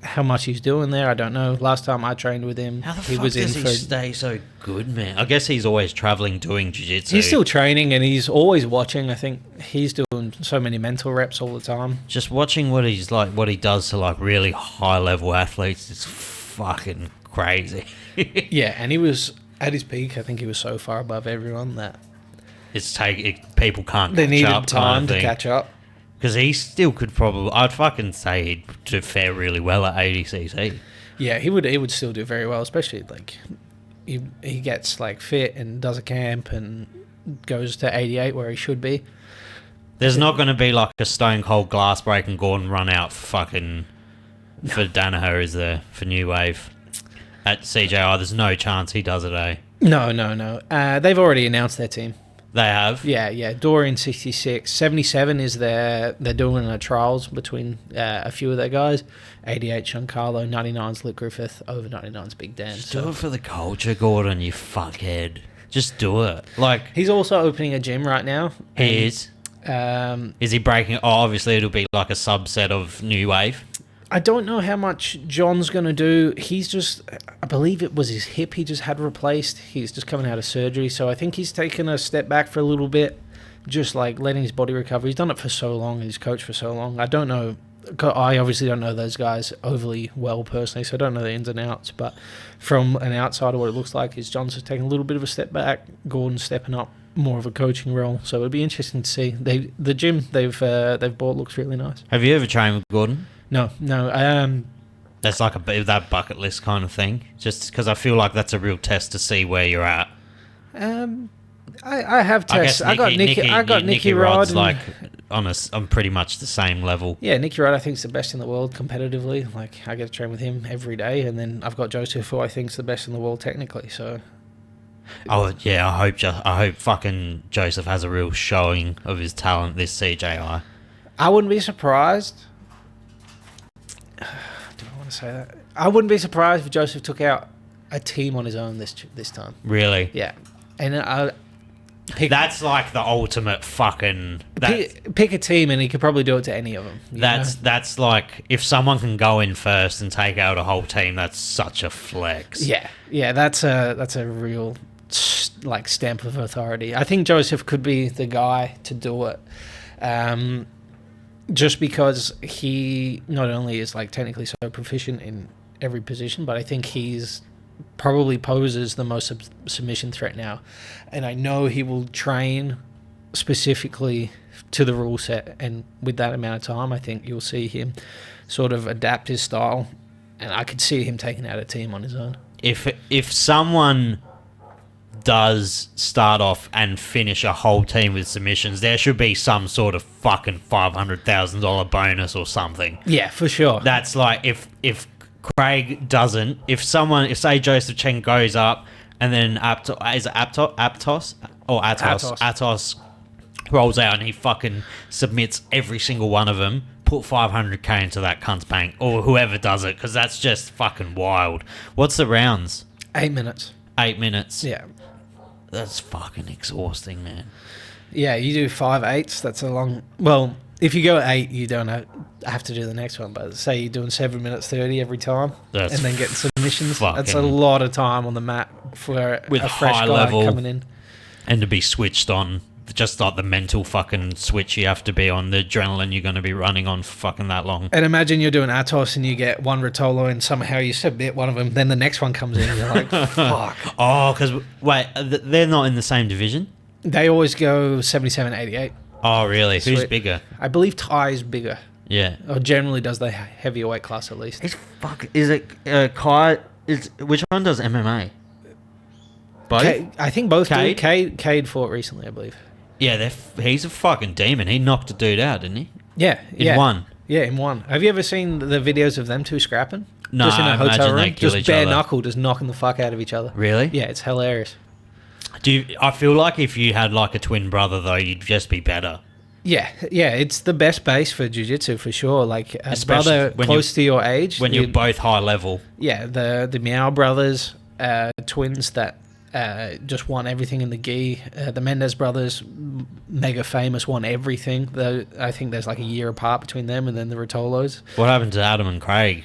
how much he's doing there, I don't know. Last time I trained with him, how the he fuck was does in he for. stay so good, man? I guess he's always traveling doing jiu-jitsu. He's still training and he's always watching. I think he's doing so many mental reps all the time. Just watching what he does to like really high level athletes is fucking crazy. Yeah, and he was at his peak. I think he was so far above everyone that people can't. They catch needed up time to thing. catch up. Because he still could probably. I'd fucking say he'd do fare really well at ADCC. Yeah, he would still do very well, especially like he gets like fit and does a camp and goes to 88 where he should be. There's not going to be like a stone cold glass break and Gordon run out for Danaher, is there, for New Wave at CJI? There's no chance he does it, eh? No. They've already announced their team. They have? Yeah. Dorian 66. 77 is they're doing a trials between a few of their guys. 88 Giancarlo, 99's Luke Griffith, over 99's Big Dan. Just do it for the culture, Gordon, you fuckhead. Just do it. Like, he's also opening a gym right now. He is? Is he breaking? Oh, obviously it'll be like a subset of New Wave. I don't know how much John's going to do. He's just, I believe it was his hip he just had replaced. He's just coming out of surgery. So I think he's taken a step back for a little bit, just like letting his body recover. He's done it for so long. He's coached for so long. I don't know. I obviously don't know those guys overly well personally, so I don't know the ins and outs. But from an outsider, what it looks like is John's just taking a little bit of a step back. Gordon's stepping up more of a coaching role. So it'd be interesting to see. The gym they've bought looks really nice. Have you ever trained with Gordon? No. That's like a bit of that bucket list kind of thing. Just because I feel like that's a real test to see where you're at. I have tests. I got Nicky Rod. Rod's like on pretty much the same level. Yeah, Nicky Rod I think is the best in the world competitively. Like, I get to train with him every day, and then I've got Joseph, who I think is the best in the world technically. So. Oh yeah, I hope fucking Joseph has a real showing of his talent this CJI. I wouldn't be surprised. Do I want to say that? I wouldn't be surprised if Joseph took out a team on his own this time. Really? Yeah, and that's like the ultimate fucking. Pick a team, and he could probably do it to any of them. That's like, if someone can go in first and take out a whole team, that's such a flex. Yeah. That's a real like stamp of authority. I think Joseph could be the guy to do it. Just because he not only is like technically so proficient in every position, but I think he's probably poses the most submission threat now. And I know he will train specifically to the rule set, and with that amount of time, I think you'll see him sort of adapt his style, and I could see him taking out a team on his own. If someone does start off and finish a whole team with submissions, there should be some sort of fucking $500,000 bonus or something. Yeah, for sure. That's like, if Craig doesn't, if say Joseph Cheng goes up and then Atos rolls out and he fucking submits every single one of them, put $500K into that cunt's bank, or whoever does it, because that's just fucking wild. What's the rounds? 8 minutes. 8 minutes. Yeah. That's fucking exhausting, man. Yeah, you do 5 8s. That's a long. Well, if you go 8, you don't have to do the next one. But say you're doing 7 minutes 30 every time, and then getting submissions. That's a lot of time on the mat for with a fresh high guy level coming in, and to be switched on. Just like the mental fucking switch you have to be on, the adrenaline you're going to be running on for fucking that long. And imagine you're doing Atos and you get one Rotolo and somehow you submit one of them, then the next one comes in and you're like, fuck. Oh, because, wait, they're not in the same division? They always go 77, 88. Oh, really? Sweet. Who's bigger? I believe Ty is bigger. Yeah. Or generally does the heavier weight class at least. Is it Kai? Which one does MMA? Both? I think both Cade? do. Cade fought recently, I believe. Yeah, he's a fucking demon. He knocked a dude out, didn't he? Yeah. In one. Yeah, in one. Have you ever seen the videos of them two scrapping? No, just in a I imagine hotel they room, kill just each bare other. knuckle, just knocking the fuck out of each other. Really? Yeah, it's hilarious. I feel like if you had like a twin brother though, you'd just be better. Yeah, it's the best base for jiu-jitsu for sure. Like a Especially brother when close to your age. When you're both high level. Yeah, the Meow brothers, twins that just won everything in the gi. The Mendez brothers, mega famous, won everything. I think there's like a year apart between them and then the Rotolos. What happened to Adam and Craig?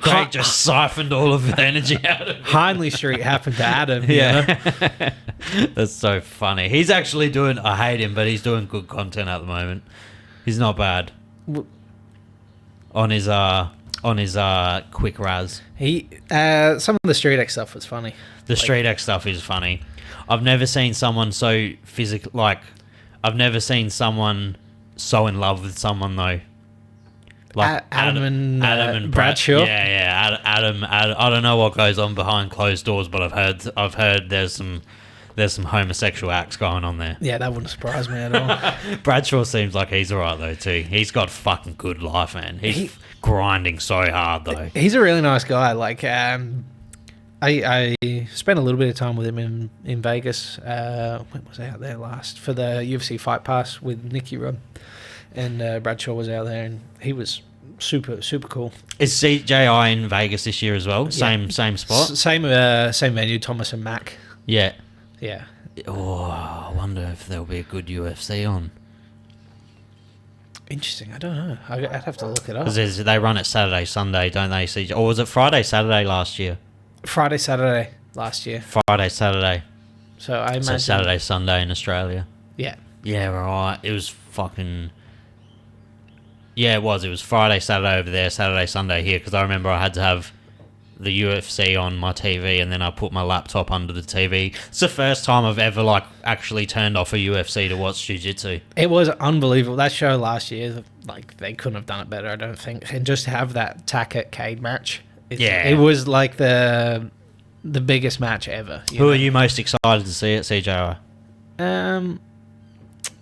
Craig just siphoned all of the energy out of him. Hindley Street happened to Adam. Yeah. You know? That's so funny. He's actually doing, I hate him, but he's doing good content at the moment. He's not bad. On his quick raz. Some of the Street X stuff was funny. The Street X stuff is funny. I've never seen someone so physical, I've never seen someone so in love with someone though. Like Adam and Bradshaw. Yeah. Adam. I don't know what goes on behind closed doors, but I've heard there's some homosexual acts going on there. Yeah, that wouldn't surprise me at all. Bradshaw seems like he's alright though too. He's got fucking good life, man. He's grinding so hard though. He's a really nice guy. Like I spent a little bit of time with him in Vegas. When was I out there last? For the UFC Fight Pass with Nicky Rod. And Bradshaw was out there, and he was super cool. Is CJI in Vegas this year as well? Yeah. Same spot? Same venue, Thomas and Mack. Yeah. Yeah. Oh, I wonder if there'll be a good UFC on. Interesting. I don't know. I'd have to look it up. Because they run it Saturday, Sunday, don't they? Or was it Friday, Saturday last year? Friday, Saturday last year. Friday, Saturday. So I imagine... So Saturday, Sunday in Australia. Yeah. Yeah, right. It was fucking... Yeah, it was. It was Friday, Saturday over there, Saturday, Sunday here, because I remember I had to have the UFC on my TV and then I put my laptop under the TV. It's the first time I've ever actually turned off a UFC to watch jiu-jitsu. It was unbelievable. That show last year, they couldn't have done it better, I don't think. And just to have that Tackett Cade match, it was like the biggest match ever. Who are you most excited to see at CJI?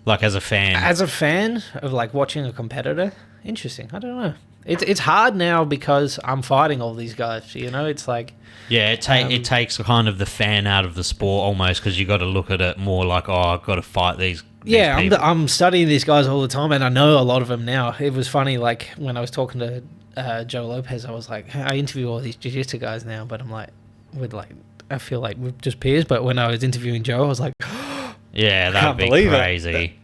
As a fan? As a fan of watching a competitor? Interesting. I don't know. It's hard now because I'm fighting all these guys, it's like... Yeah, it takes kind of the fan out of the sport almost, because you got to look at it more like, I've got to fight these Yeah, I'm studying these guys all the time, and I know a lot of them now. It was funny, when I was talking to Joe Lopez, I was like, I interview all these jiu-jitsu guys now, but I'm like, I feel like we're just peers, but when I was interviewing Joe, I was like... Yeah, that'd be crazy.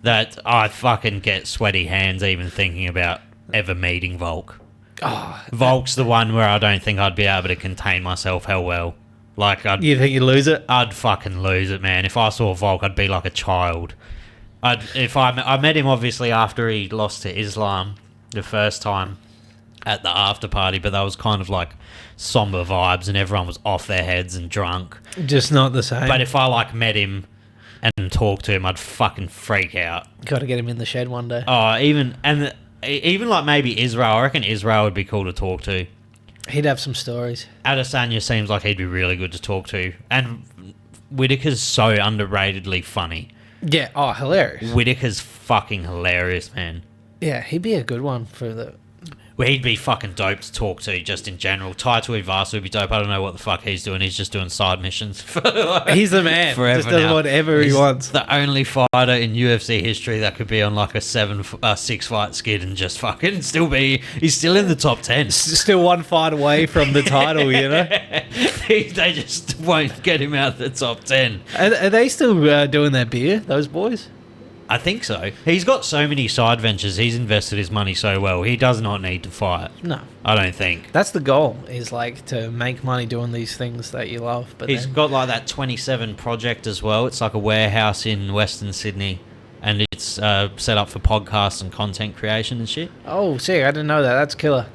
That I fucking get sweaty hands even thinking about ever meeting Volk. Oh, Volk's the one where I don't think I'd be able to contain myself hell well. You think you'd lose it? I'd fucking lose it, man. If I saw Volk, I'd be like a child. I met him obviously after he lost to Islam the first time at the after party, but that was kind of somber vibes and everyone was off their heads and drunk. Just not the same. But if I met him and talk to him, I'd fucking freak out. Got to get him in the shed one day. Oh, even maybe Israel. I reckon Israel would be cool to talk to. He'd have some stories. Adesanya seems like he'd be really good to talk to. And Whitaker's so underratedly funny. Yeah, hilarious. Whitaker's fucking hilarious, man. Yeah, he'd be a good one for the... Well, he'd be fucking dope to talk to, just in general. Taito Ivasa would be dope. I don't know what the fuck he's doing. He's just doing side missions. He's the man. Forever just does now. whatever he wants. The only fighter in UFC history that could be on a 6 fight skid and just fucking still be... He's still in the top 10. Still one fight away from the title, They just won't get him out of the top 10. Are they still doing their beer, those boys? I think so. He's got so many side ventures. He's invested his money so well. He does not need to fight. No. I don't think. That's the goal, is to make money doing these things that you love. But he's got that 27 project as well. It's like a warehouse in Western Sydney. And it's set up for podcasts and content creation and shit. Oh, see, I didn't know that. That's killer.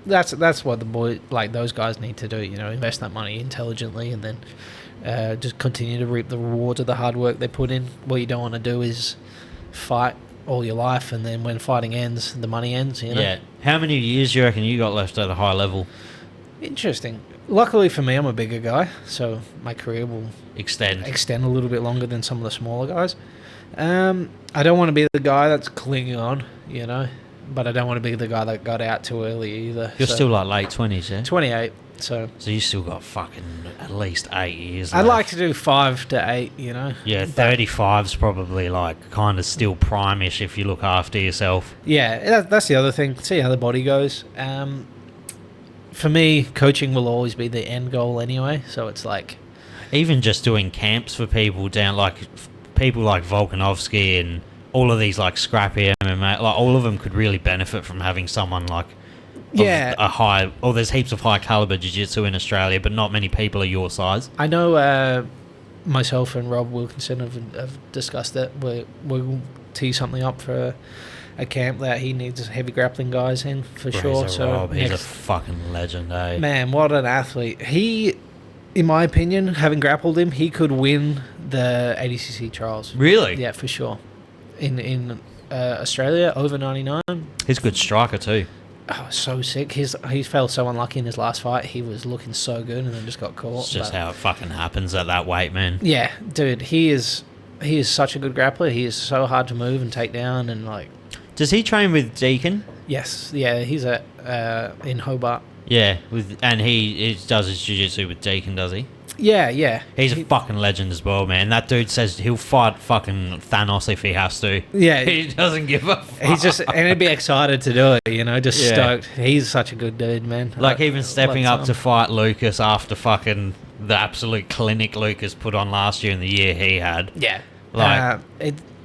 That's what the boy, those guys need to do, invest that money intelligently and then... just continue to reap the rewards of the hard work they put in. What you don't want to do is fight all your life and then when fighting ends, the money ends, Yeah. How many years do you reckon you got left at a high level? Interesting. Luckily for me, I'm a bigger guy, so my career will extend a little bit longer than some of the smaller guys. I don't want to be the guy that's clinging on, but I don't want to be the guy that got out too early either. You're still like late 20s, yeah? 28, so you still got fucking at least 8 years I'd left. like to do 5 to 8, you know? Yeah, 35's probably like kind of still prime-ish if you look after yourself. Yeah, that's the other thing. See how the body goes. For me, coaching will always be the end goal anyway, so it's like... Even just doing camps for people down, like people like Volkanovski and all of these like scrappy MMA, like all of them could really benefit from having someone like a high... Or there's heaps of high caliber jiu-jitsu in Australia, but not many people are your size. I know myself and Rob Wilkinson have discussed that. We'll tee something up for a camp that he needs heavy grappling guys in for sure. He's a fucking legend, eh? Man, what an athlete. He, in my opinion, having grappled him, he could win the ADCC trials. Really? Yeah, for sure. In Australia, over 99. He's a good striker too. Oh, so sick. He felt so unlucky in his last fight. He was looking so good and then just got caught. It's just how it fucking happens at that weight, man. Yeah, dude, he is such a good grappler. He is so hard to move and take down and like... Does he train with Deacon? Yes, yeah, he's in Hobart. Yeah, and he does his jiu-jitsu with Deacon, does he? Yeah. He's a fucking legend as well, man. That dude says he'll fight fucking Thanos if he has to. Yeah. He doesn't give a fuck. He's just... And he'd be excited to do it, you know, just Yeah. stoked. He's such a good dude, man. Like even stepping Lots up to fight Lucas after fucking the absolute clinic Lucas put on last year and the year he had. Yeah. Like...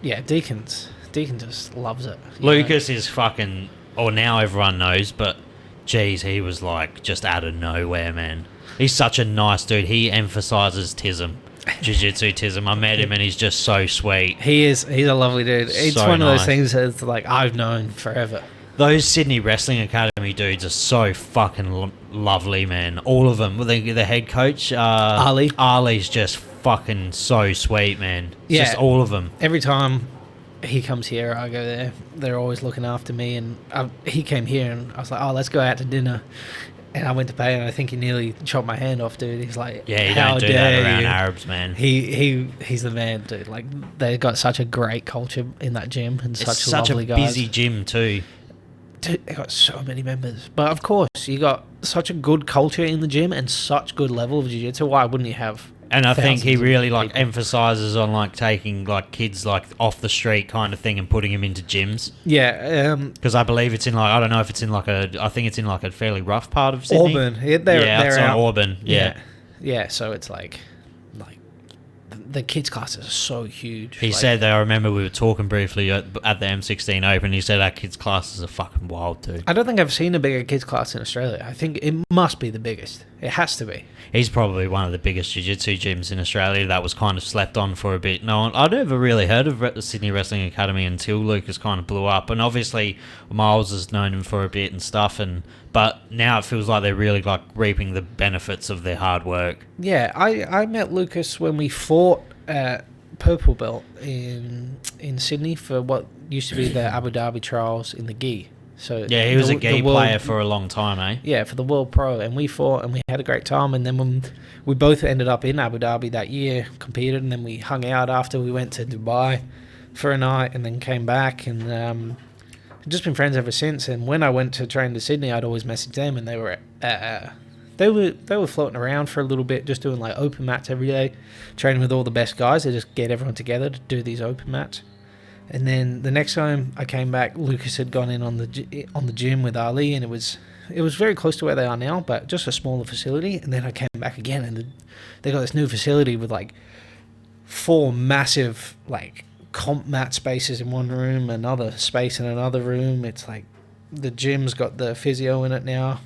Deacon just loves it. Lucas is fucking... Or now everyone knows, but... Geez, he was like just out of nowhere, man. He's such a nice dude. He emphasises TISM. Jiu-jitsu TISM. I met him and he's just so sweet. He's a lovely dude. It's So one of those nice. things that's like I've known forever. Those Sydney Wrestling Academy dudes are so fucking lovely, man. All of them. The head coach, Ali. Ali's just fucking so sweet, man. Yeah. Just all of them. Every time he comes here, I go there. They're always looking after me. And he came here and I was like, oh, let's go out to dinner. And I went to pay and I think he nearly chopped my hand off, dude. He's like, Yeah, you how don't do dare that around you? Arabs, man. He's the man, dude. Like, they've got such a great culture in that gym and It's such a lovely guys. busy gym too. Dude, they got so many members. But of course, you got such a good culture in the gym and such good level of jiu-jitsu. Why wouldn't you have? And I think he thousands of really like people? emphasizes on like taking like kids like off the street kind of thing and putting them into gyms. Yeah, Because I believe it's in like, I don't know if it's in like I think it's in like a fairly rough part of Sydney. Auburn. Yeah, they're it's out. on Auburn. Yeah. Yeah, so it's like the kids classes are so huge. He like, said that, I remember we were talking briefly at the M16 Open, he said our kids' classes are fucking wild too. I don't think I've seen a bigger kids class in Australia. I think it must be the biggest. It has to be. He's probably one of the biggest jiu-jitsu gyms in Australia that was kind of slept on for a bit. No, I'd never really heard of the Sydney Wrestling Academy until Lucas kind of blew up. And obviously Miles has known him for a bit and stuff, but now it feels like they're really like reaping the benefits of their hard work. Yeah, I met Lucas when we fought Purple Belt in Sydney for what used to be the Abu Dhabi trials in the gi. So Yeah, he was a the gi world- player for a long time, eh? Yeah, for the World Pro, and we fought and we had a great time. And then when we both ended up in Abu Dhabi that year, competed, and then we hung out after. We went to Dubai for a night and then came back, and just been friends ever since. And when I went to train to Sydney, I'd always message them, and they were floating around for a little bit, just doing like open mats every day, training with all the best guys. They just get everyone together to do these open mats. And then the next time I came back, Lucas had gone in on the gym with Ali, and it was very close to where they are now, but just a smaller facility. And then I came back again, and they got this new facility with like 4 massive like comp mat spaces in one room, another space in another room. It's like the gym's got the physio in it now.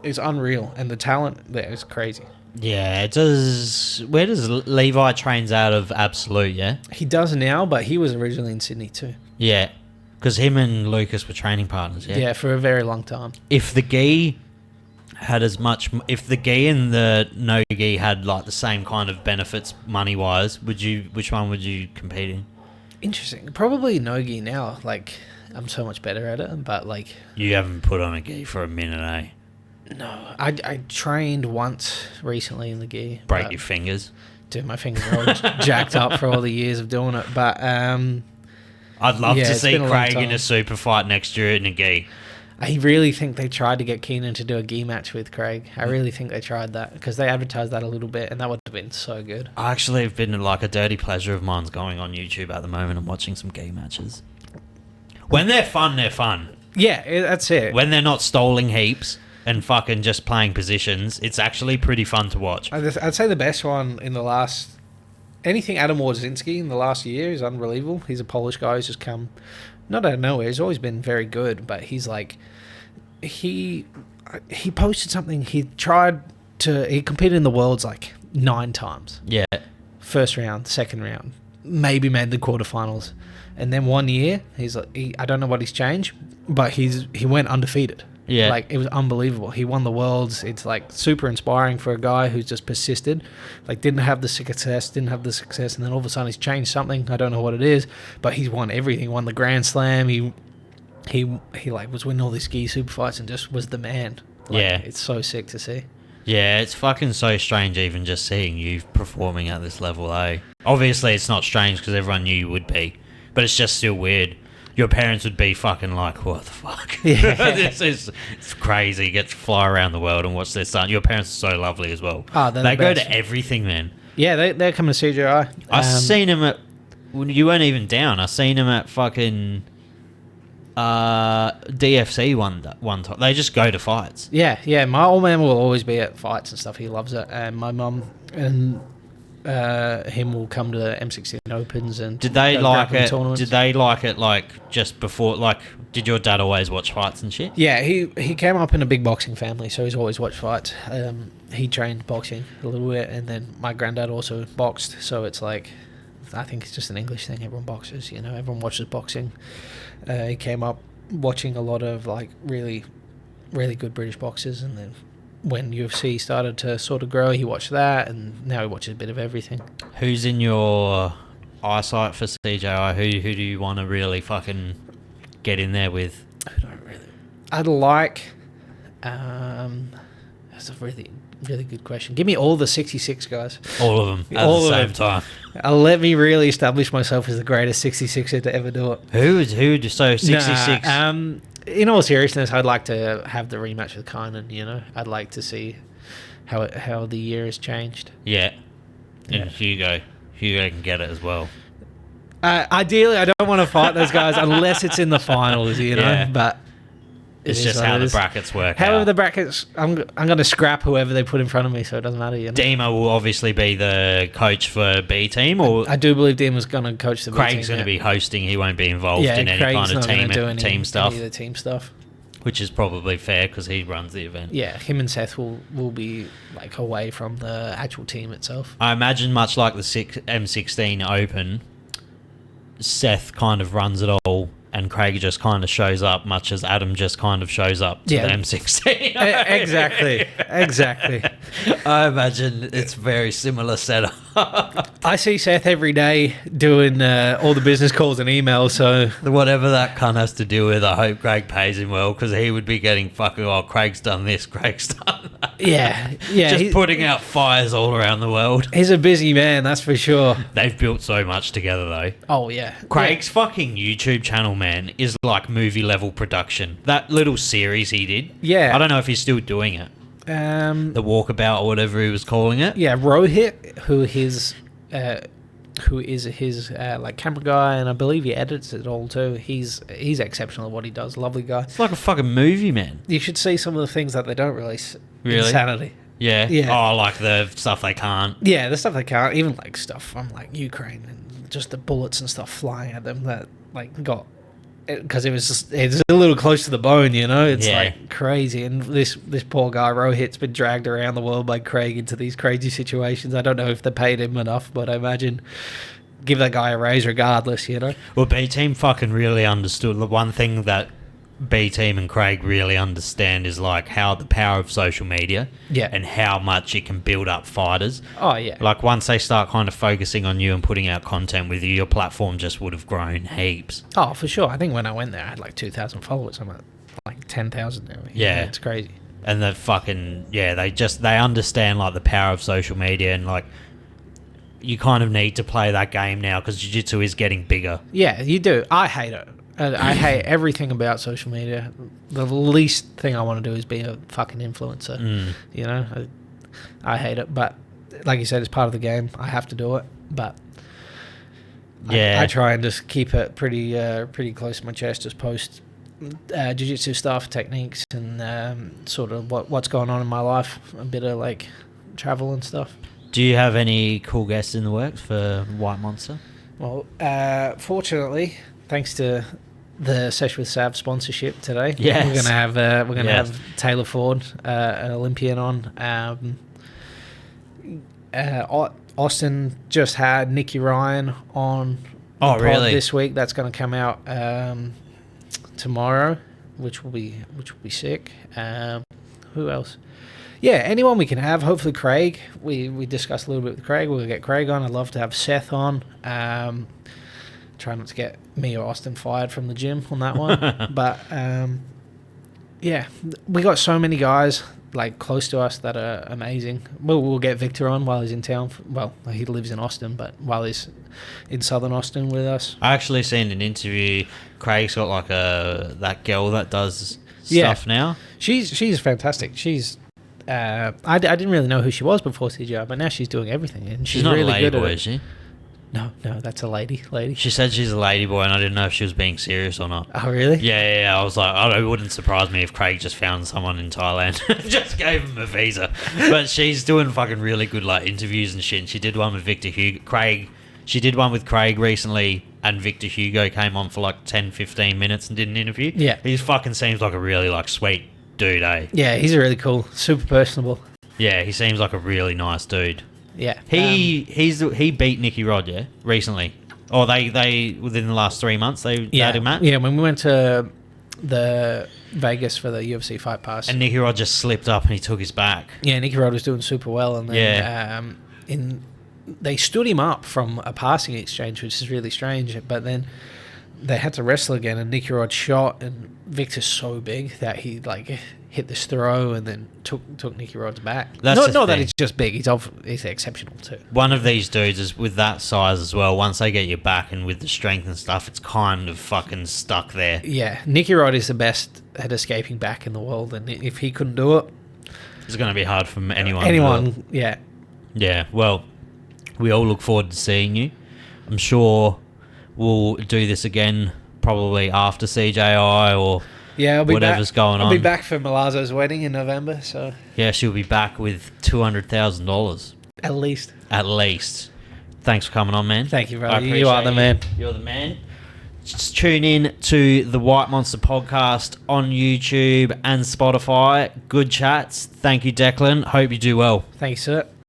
It's unreal, and the talent there is crazy. Yeah, it does. Where does Levi trains out of? Absolute, yeah? He does now, but he was originally in Sydney too. Yeah, because him and Lucas were training partners, yeah? Yeah, for a very long time. If the gi had as much... If the gi and the no gi had like the same kind of benefits money-wise, which one would you compete in? Interesting. Probably no-gi now. Like, I'm so much better at it, but like... You haven't put on a gi for a minute, eh? No, I trained once recently in the gi. Break your fingers. Dude, my fingers are all jacked up for all the years of doing it. But I'd love to it's see been a long Craig in time. a super fight next year in a gi. I really think they tried to get Keenan to do a gi match with Craig. I really think they tried that because they advertised that a little bit, and that would have been so good. I actually have been like a dirty pleasure of mine's going on YouTube at the moment and watching some gi matches. When they're fun, they're fun. Yeah, that's it. When they're not stalling heaps and fucking just playing positions, it's actually pretty fun to watch. I'd say the best one in the last... Anything Adam Wardzinski in the last year is unbelievable. He's a Polish guy who's just come... Not out of nowhere. He's always been very good, but he's like... He posted something. He competed in the Worlds like 9 times. Yeah. First round, second round, maybe made the quarterfinals, and then 1 year he's like, I don't know what he's changed, but he went undefeated. Yeah. Like, it was unbelievable. He won the Worlds. It's like super inspiring for a guy who's just persisted. Like, didn't have the success, and then all of a sudden he's changed something. I don't know what it is, but he's won everything. He won the Grand Slam. He like was winning all these ski super fights and just was the man. Like, Yeah. it's so sick to see. Yeah, it's fucking so strange even just seeing you performing at this level, eh? Obviously, it's not strange because everyone knew you would be, but it's just still weird. Your parents would be fucking like, what the fuck? Yeah. It's crazy. You get to fly around the world and watch their son. Your parents are so lovely as well. Oh, they're they the go best. to everything, man. Yeah, they're coming to CJI. I seen him at... Well, you weren't even down. I seen him at fucking... DFC one time. They just go to fights. Yeah. My old man will always be at fights and stuff. He loves it. And my mum and him will come to the M16 Opens and Did they go to like grappling it? tournaments. Did they like it like just before? Like, did your dad always watch fights and shit? Yeah, he came up in a big boxing family, so he's always watched fights. He trained boxing a little bit, and then my granddad also boxed. So it's like, I think it's just an English thing. Everyone boxes, everyone watches boxing. He came up watching a lot of like really, really good British boxers, and then when UFC started to sort of grow, he watched that, and now he watches a bit of everything. Who's in your eyesight for CJI? Who do you want to really fucking get in there with? I'd like. That's a really, really good question. Give me all the 66 guys. All of them at All the of same them. time. Let me really establish myself as the greatest 66er to ever do it. Who? So 66. Nah, in all seriousness, I'd like to have the rematch with Kynan. I'd like to see how the year has changed. Yeah. And Yeah. Hugo can get it as well. Ideally, I don't want to fight those guys unless it's in the finals, Yeah. But It's it is just what how it the is. brackets work However, out. the brackets, I'm going to scrap whoever they put in front of me, so it doesn't matter. Dima will obviously be the coach for B team, or I do believe Dean was going to coach the B Craig's team, going to yeah. be hosting. He won't be involved in any Craig's kind of not gonna do team stuff, Any of the team stuff. which is probably fair because he runs the event. Yeah, him and Seth will be like away from the actual team itself. I imagine much like the M16 Open, Seth kind of runs it all, and Craig just kind of shows up, much as Adam just kind of shows up to Yeah. the M16. Exactly. I imagine it's very similar setup. I see Seth every day doing all the business calls and emails, so Whatever that cunt has to do with, I hope Craig pays him well, because he would be getting fucking, oh, Craig's done this, Craig's done that. yeah. Just putting out fires all around the world. He's a busy man, that's for sure. They've built so much together, though. Oh, yeah. Craig's fucking YouTube channel, man, is like movie level production. That little series he did. Yeah. I don't know if he's still doing it. The Walkabout or whatever he was calling it. Yeah, Rohit, who is his like camera guy, and I believe he edits it all too. He's exceptional at what he does. Lovely guy. It's like a fucking movie, man. You should see some of the things that they don't release. Really? Insanity. Yeah. Yeah. Oh, like the stuff they can't. Yeah, the stuff they can't, even like stuff from like Ukraine and just the bullets and stuff flying at them that like got, because it's a little close to the bone, It's Yeah. like crazy. And this poor guy Rohit's been dragged around the world by Craig into these crazy situations. I don't know if they paid him enough, but I imagine give that guy a raise regardless. Well, B Team fucking really understood. The one thing that B Team and Craig really understand is like how the power of social media, Yeah. and how much it can build up fighters. Oh yeah. Like once they start kind of focusing on you and putting out content with you, your platform just would have grown heaps. Oh, for sure. I think when I went there, I had like 2,000 followers. I'm at like 10,000 now. Yeah. It's crazy. And the fucking, they understand like the power of social media, and like you kind of need to play that game now because jiu-jitsu is getting bigger. Yeah, you do. I hate it. I hate everything about social media. The least thing I want to do is be a fucking influencer. You know, I hate it. But like you said, it's part of the game. I have to do it. But I try and just keep it pretty close to my chest. Just post jiu-jitsu stuff, techniques, and sort of what's going on in my life. A bit of like travel and stuff. Do you have any cool guests in the works for White Monster? Well, fortunately, thanks to the Session with Sav sponsorship today, yes. we're gonna have Taylor Ford, an Olympian, on. Austin just had Nikki Ryan on. Really? This week. That's going to come out tomorrow, which will be sick. Who else? Yeah, anyone we can have. Hopefully Craig. We discussed a little bit with Craig. We'll get Craig on. I'd love to have Seth on. Try not to get me or Austin fired from the gym on that one. But yeah, we got so many guys like close to us that are amazing. We'll get Victor on while he's in town. Well, he lives in Austin, but while he's in southern Austin with us. I actually seen an interview. Craig's got like that girl that does stuff now. She's fantastic. She's I didn't really know who she was before CJI, but now she's doing everything, and she's not really a lady good boy, at it. is she? No, that's a lady. She said she's a lady boy, and I didn't know if she was being serious or not. Oh, really? Yeah. I was like, it wouldn't surprise me if Craig just found someone in Thailand, just gave him a visa. But she's doing fucking really good like interviews and shit. And she did one with Victor Hugo. She did one with Craig recently, and Victor Hugo came on for like 10-15 minutes and did an interview. Yeah, he fucking seems like a really like sweet dude, eh? Yeah, he's really cool, super personable. Yeah, he seems like a really nice dude. Yeah, he beat Nicky Rod, yeah, recently. Or they within the last 3 months they had him at. Yeah, when we went to the Vegas for the UFC Fight Pass, and Nicky Rod just slipped up and he took his back. Yeah, Nicky Rod was doing super well, and then they stood him up from a passing exchange, which is really strange. But then they had to wrestle again, and Nicky Rod shot, and Victor's so big that he like hit this throw and then took Nicky Rod's back. Not that he's just big; he's exceptional too. One of these dudes is with that size as well. Once they get your back and with the strength and stuff, it's kind of fucking stuck there. Yeah, Nicky Rod is the best at escaping back in the world, and if he couldn't do it, it's going to be hard for anyone. Anyone, yeah. Yeah. Well, we all look forward to seeing you. I'm sure we'll do this again probably after CJI or whatever's going on. I'll be back for Malazzo's wedding in November, so... Yeah, she'll be back with $200,000. At least. At least. Thanks for coming on, man. Thank you, brother. You are the man. You're the man. Just tune in to the White Monster podcast on YouTube and Spotify. Good chats. Thank you, Declan. Hope you do well. Thank you, sir.